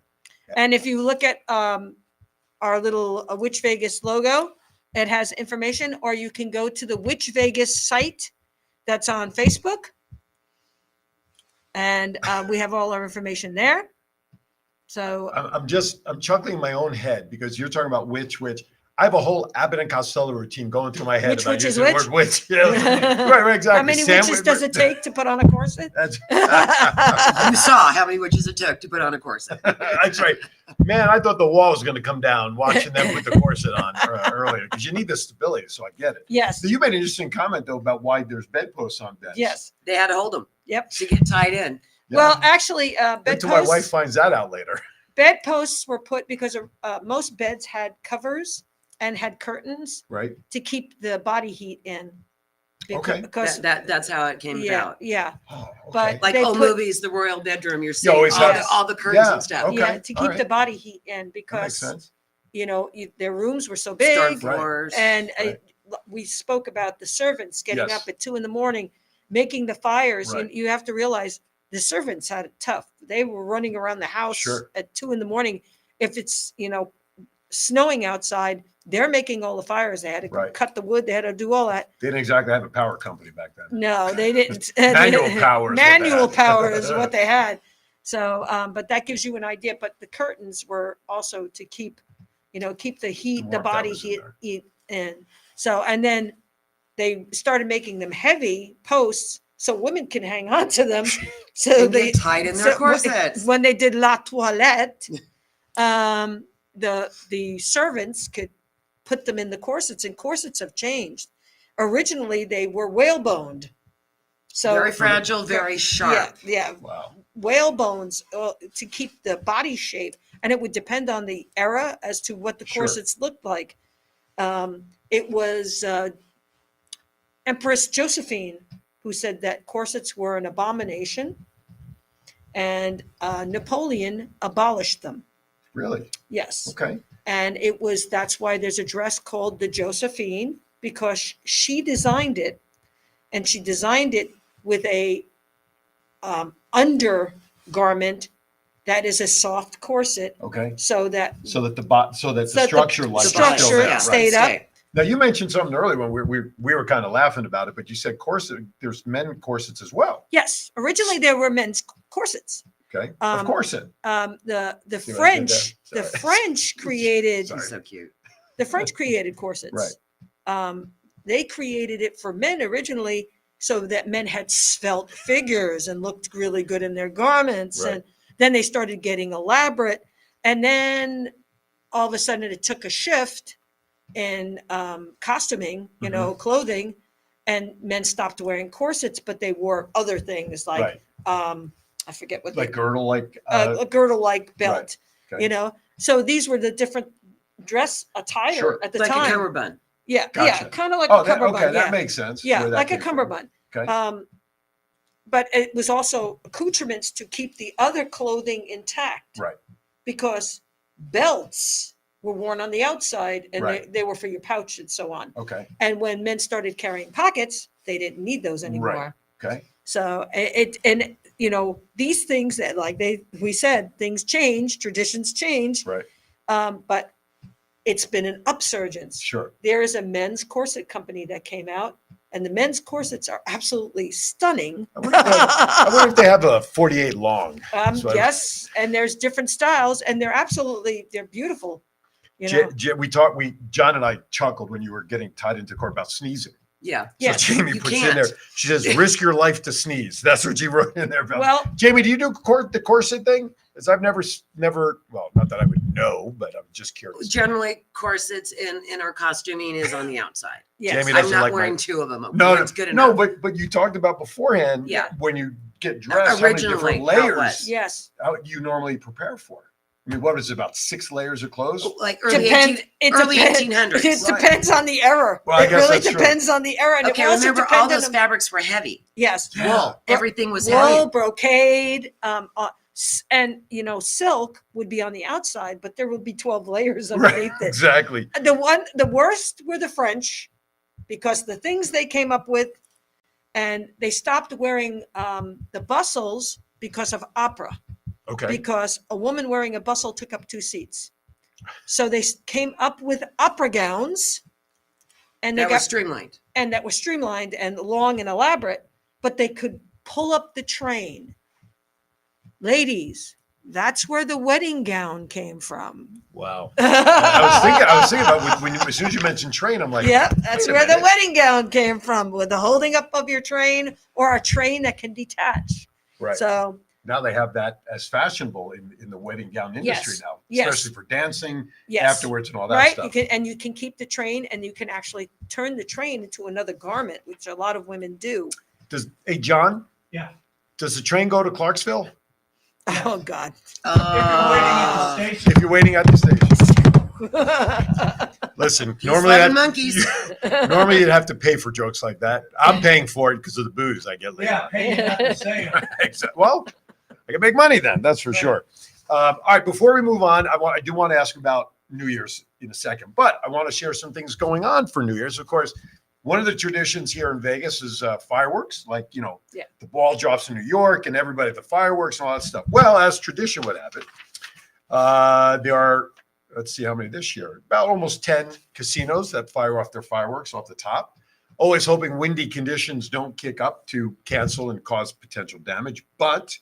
And if you look at our little Witch Vegas logo, it has information, or you can go to the Witch Vegas site that's on Facebook. And we have all our information there. So I'm chuckling in my own head because you're talking about witch. I have a whole Abbott and Costello routine going through my head Which about witch is using the which? word witch. Yeah, right, exactly. how many witches does it take to put on a corset? That's, You saw how many witches it took to put on a corset. that's right. Man, I thought the wall was going to come down watching them with the corset on earlier because you need the stability, so I get it. Yes. So you made an interesting comment, though, about why there's bedposts on beds. Yes. They had to hold them Yep. to get tied in. Yeah. Well, actually, Until my wife bedposts. finds that out later. Bedposts were put because most beds had covers and had curtains Right. to keep the body heat in. Okay. Because That's how it came yeah, about. yeah, Oh, But- Like They old put- movies, the royal bedroom. You're seeing always have- all the curtains Yeah, and stuff. okay, yeah, to all keep right. the body heat in That makes because sense. their rooms were so Stone big, floors. and Right. we spoke about the servants getting Yes. up at 2 a.m, making the fires. Right. You have to realize the servants had it tough. They were running around the house Sure. at 2 a.m. If it's snowing outside, they're making all the fires. They had to Right. cut the wood. They had to do all that. They didn't exactly have a power company back then. No, they didn't. Manual power is what they Manual had. power is what they had. So, but that gives you an idea. But the curtains were also to keep the heat, the warmth that body was in heat, there. heat in. So, and then they started making them heavy posts so women can hang on to them. So And they get tied in their corsets. When they did La Toilette, the servants could put them in the corsets, and corsets have changed. Originally, they were whaleboned. So Very fragile, very sharp. Yeah, Wow. whale bones to keep the body shape, and it would depend on the era as to what the Sure. corsets looked like. It was Empress Josephine who said that corsets were an abomination, and Napoleon abolished them. Really? Yes. Okay. And that's why there's a dress called the Josephine, because she designed it, and she designed it with a undergarment that is a soft corset, Okay. so that So that the So that structure the like is structure still there, stayed right? up. Now you mentioned something earlier when we were kind of laughing about it, but you said corset. There's men corsets as well. Yes, originally there were men's corsets. Okay. Of corset. The See what I did French there? the Sorry. French created Sorry. He's so cute. the French created corsets. Right. They created it for men originally, so that men had svelte figures and looked really good in their garments. Right. And then they started getting elaborate. And then all of a sudden it took a shift in costuming, clothing, and men stopped wearing corsets, but they wore other things like, Right. I forget what Like girdle, like a girdle-like belt, Okay. So these were the different dress attire Sure. at the Like time. a cummerbund. Yeah, Gotcha. yeah, kind of like Oh, a cummerbund. okay, yeah. that makes sense. Yeah, where that like a came from. cummerbund. Okay. But it was also accoutrements to keep the other clothing intact. Right. Because belts were worn on the outside, and Right. they were for your pouch and so on. Okay. And when men started carrying pockets, they didn't need those anymore. Okay. So these things that we said, things change, traditions change. Right. But it's been an upsurgence. Sure. There is a men's corset company that came out, and the men's corsets are absolutely stunning. I wonder if they have a 48 long. So Yes, and there's different styles, and they're beautiful. John and I chuckled when you were getting tied into court about sneezing. Yeah. So Yes. Jamie You puts in can't. there. She says, "Risk your life to sneeze." That's what she wrote in there. About. Well, Jamie, do you do the corset thing? Because I've never. Well, not that I would know, but I'm just curious. Generally, corsets in our costuming is on the outside. yes. Jamie I'm doesn't not like wearing my- two of them. No, One's good enough. no, but you talked about beforehand. Yeah. When you get dressed, how many different Originally, how it was. layers Yes. how you normally prepare for. I mean, what is it, about 6 layers of clothes? Like early, Depends. 1800s. It depends on the era. Well, I it guess really that's true. depends on the era. And Okay, it also remember all depended those on- fabrics were heavy. Yes. Yeah. Wool. Everything was Wool, heavy. brocade, and silk would be on the outside, but there would be 12 layers underneath it. Exactly. The worst were the French, because the things they came up with, and they stopped wearing the bustles because of opera. Okay. Because a woman wearing a bustle took up 2 seats. So they came up with opera gowns, and they That was streamlined. that were streamlined and long and elaborate, but they could pull up the train. Ladies, that's where the wedding gown came from. Wow. I was thinking about when as soon as you mentioned train, I'm like, Yeah, that's wait a where the minute. wedding gown came from, with the holding up of your train, or a train that can detach. Right. So Now they have that as fashionable in the wedding gown industry Yes. now, Yes. especially for dancing yes, afterwards and all that right. stuff. You can keep the train, and you can actually turn the train into another garment, which a lot of women do. Hey, John, Yeah. does the train go to Clarksville Oh God. If you're waiting at the station. if you're waiting at the station? Listen, He's normally loving monkeys. normally you'd have to pay for jokes like that. I'm paying for it because of the booze I get later. Yeah, pay you not to say it. Exactly. Well, I can make money then. That's for sure. All right. Before we move on, I do want to ask about New Year's in a second, but I want to share some things going on for New Year's. Of course, one of the traditions here in Vegas is fireworks. Like, Yeah. the ball drops in New York and everybody at the fireworks and all that stuff. Well, as tradition would have it, there are, let's see how many this year, about almost 10 casinos that fire off their fireworks off the top. Always hoping windy conditions don't kick up to cancel and cause potential damage. But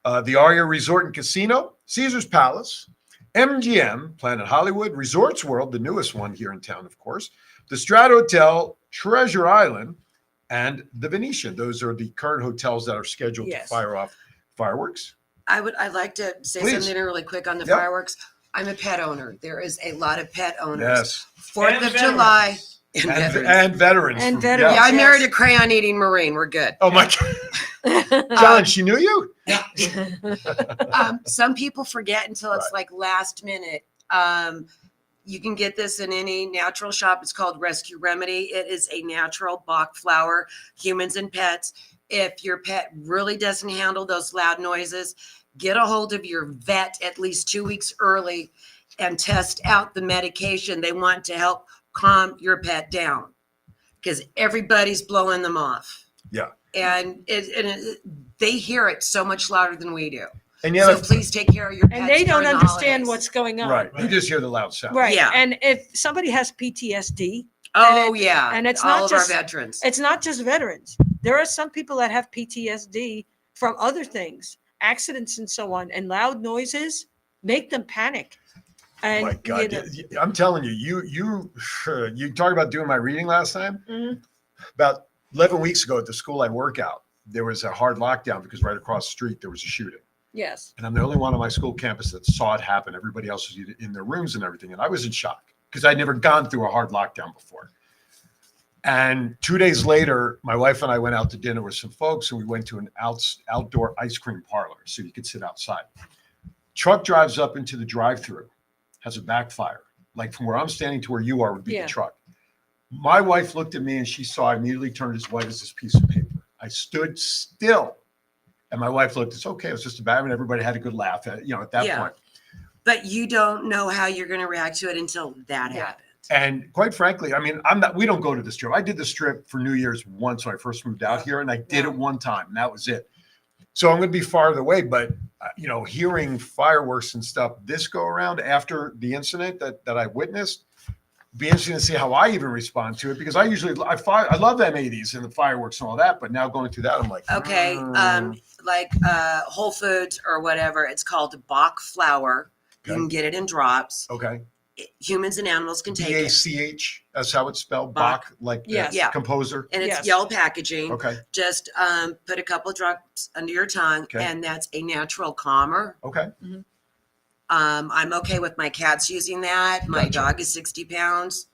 the Aria Resort and Casino, Caesar's Palace, MGM, Planet Hollywood, Resorts World, the newest one here in town, of course, the Strat Hotel, Treasure Island, and the Venetian. Those are the current hotels that are scheduled to Yes. fire off fireworks. I'd like to say Please. something really quick on the Yep. fireworks. I'm a pet owner. There is a lot of pet owners. Yes. 4th And of veterans. July. And And, veterans. and veterans. And from- veterans. Yeah, I Yes. married a crayon eating Marine. We're good. Oh my God. John, she knew you? Some people forget until it's like last minute. You can get this in any natural shop. It's called Rescue Remedy. It is a natural Bach flower, humans and pets. If your pet really doesn't handle those loud noises, get a hold of your vet at least 2 weeks early and test out the medication they want to help calm your pet down, because everybody's blowing them off. Yeah. And they hear it so much louder than we do. And So yeah, please take care of your pets. And they don't during the understand holidays. what's going on. right. You just hear the loud sound. Right. Yeah. And if somebody has PTSD, Oh, yeah. and it's all not of just- our veterans. it's not just veterans. There are some people that have PTSD from other things, accidents and so on, and loud noises make them panic. And My God, I'm telling you, you talked about doing my reading last time. Mhm. About 11 weeks ago at the school I work out, there was a hard lockdown because right across the street there was a shooting. Yes. And I'm the only one on my school campus that saw it happen. Everybody else was in their rooms and everything. And I was in shock because I'd never gone through a hard lockdown before. And 2 days later, my wife and I went out to dinner with some folks, and we went to an outdoor ice cream parlor so you could sit outside. Truck drives up into the drive-through, has a backfire. Like from where I'm standing to where you are would be Yeah. the truck. My wife looked at me and she saw I immediately turned as white as this piece of paper. I stood still. And my wife looked, it's okay. It was just a bad, and everybody had a good laugh at that Yeah. point. But you don't know how you're going to react to it until that Yeah. happens. And quite frankly, I mean, we don't go to the strip. I did the strip for New Year's once when I first moved out here, and I did it one time, and that was it. So I'm going to be farther away, but hearing fireworks and stuff this go around after the incident that I witnessed, be interesting to see how I even respond to it, because I love M80s and the fireworks and all that, but now going through that, I'm like, Okay. Like Whole Foods or whatever, it's called Bach flower. You Okay. can get it in drops. okay. Humans and animals can take it. BACH, that's how it's spelled. Bach. Bach, like Yes. Yeah. composer. And it's Yes. yellow packaging. Okay. Just put a couple of drops under your tongue, Okay. and that's a natural calmer. Okay. I'm okay with my cats using that. My Gotcha. dog is 60 pounds.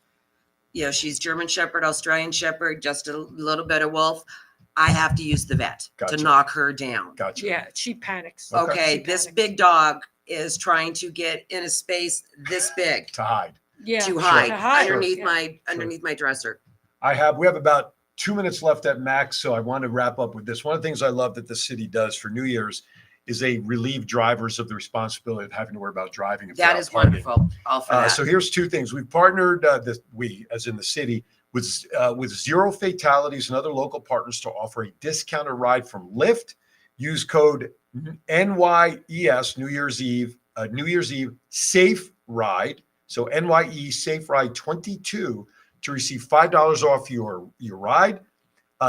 She's German Shepherd, Australian Shepherd, just a little bit of wolf. I have to use the vet Gotcha. to knock her down. Gotcha. Yeah. She panics. Okay. Okay, She this panics. big dog is trying to get in a space this big To hide. Yeah. to hide, To hide. underneath Yeah. underneath my dresser. We have about 2 minutes left at max, so I want to wrap up with this. One of the things I love that the city does for New Year's is they relieve drivers of the responsibility of having to worry about driving. if they're That out is partying. wonderful. All for that. So here's two things. We've partnered, we, as in the city, with Zero Fatalities and other local partners to offer a discounted ride from Lyft. Use code NYES New Year's Eve Safe Ride. So NYE Safe Ride 22 to receive $5 off your ride.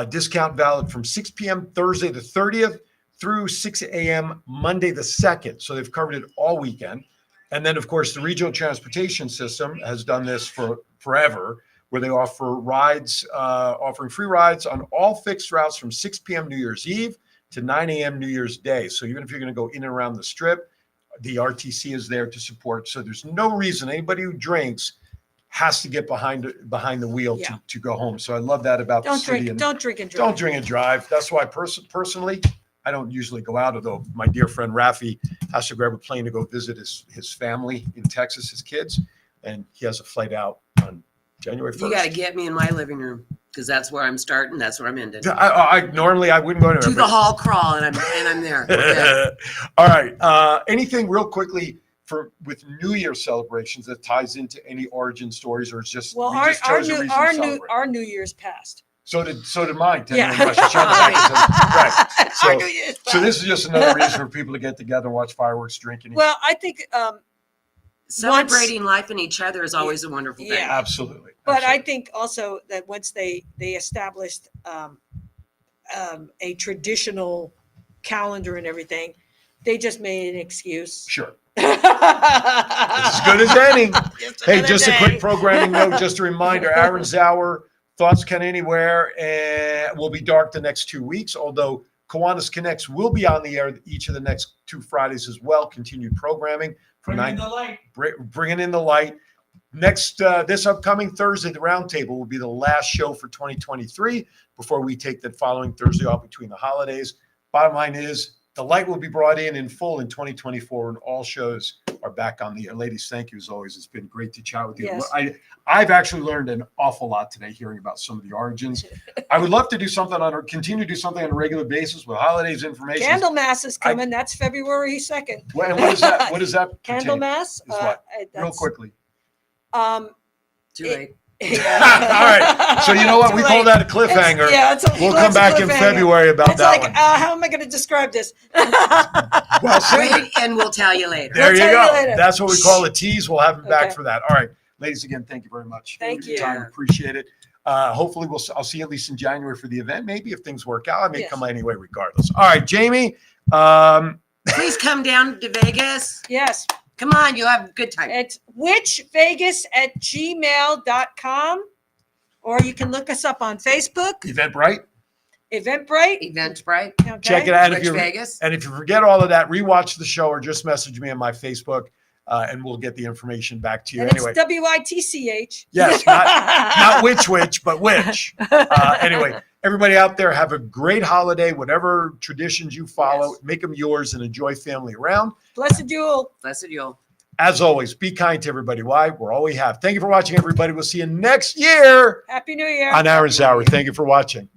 Discount valid from 6 p.m. Thursday the 30th through 6 a.m. Monday the 2nd. So they've covered it all weekend. And then, of course, the regional transportation system has done this for forever, where they offer rides, offering free rides on all fixed routes from 6 p.m. New Year's Eve to 9 a.m. New Year's Day. So even if you're going to go in and around the strip, the RTC is there to support. So there's no reason anybody who drinks has to get behind the wheel Yeah. to go home. So I love that about the Don't city. drink. And Don't drink and drive. don't drink and drive. That's why personally, I don't usually go out, although my dear friend Rafi has to grab a plane to go visit his family in Texas, his kids, and he has a flight out on January 1st. You got to get me in my living room, because that's where I'm starting. That's where I'm ending. I normally I wouldn't go anywhere. To the hall crawl, and I'm there. We're good. All right. Anything real quickly with New Year celebrations that ties into any origin stories, or it's just Well, we our just chose a reason to celebrate? our New Year's passed. So did mine. Yeah. Rosh Hashanah, right. So, Our New Year's so this passed. is just another reason for people to get together and watch fireworks, drink, and eat. Well, I think, Celebrating life and each other is always a wonderful thing. Yeah. Absolutely. but I Absolutely. think also that once they established a traditional calendar and everything, they just made an excuse. Sure. As As good as any. Hey, just a quick programming note, just a reminder, Aaron's Hour, Thoughts Can Anywhere, and will be dark the next 2 weeks, although Kiwanis Connects will be on the air each of the next 2 Fridays as well. Continued programming from Bring in 9, the light. bringing in the light. Next, this upcoming Thursday, the Roundtable will be the last show for 2023 before we take that following Thursday off between the holidays. Bottom line is, the light will be brought in full in 2024, and all shows are back on the air. Ladies, thank you as always. It's been great to chat with you. Yes. I've actually learned an awful lot today hearing about some of the origins. I would love to do something continue to do something on a regular basis with holidays information. Candlemas is coming. That's February 2nd. What is that? What is that? Candlemas. Is what? Real That's, quickly. Too late. All right. So you know what? Too We call late. that a cliffhanger. We'll come back in February about it's that like, one. how am I going to describe this? Well, Wait, and we'll tell you later. there We'll you tell go. you later. That's what we call a tease. We'll have him back Okay. for that. All right. Ladies, again, thank you very much. Thank for your you. time. Appreciate it. Hopefully I'll see you at least in January for the event. Maybe if things work out, I may Yes. come anyway regardless. All right, Jamie. Please come down to Vegas. Yes. Come on, you'll have a good time. It's witchvegas@gmail.com, or you can look us up on Facebook, Eventbrite. Eventbrite. Eventbrite. Okay. Check it out. Witch Vegas. And if you forget all of that, rewatch the show or just message me on my Facebook, and we'll get the information back to you. And Anyway, it's WITCH. yes, not which, but which. Anyway, everybody out there, have a great holiday. Whatever traditions you follow, Yes. make them yours and enjoy family around. Blessed Yule. Blessed Yule. As always, be kind to everybody. Why? We're all we have. Thank you for watching, everybody. We'll see you next year Happy New Year. on Aaron's Hour. Thank you for watching.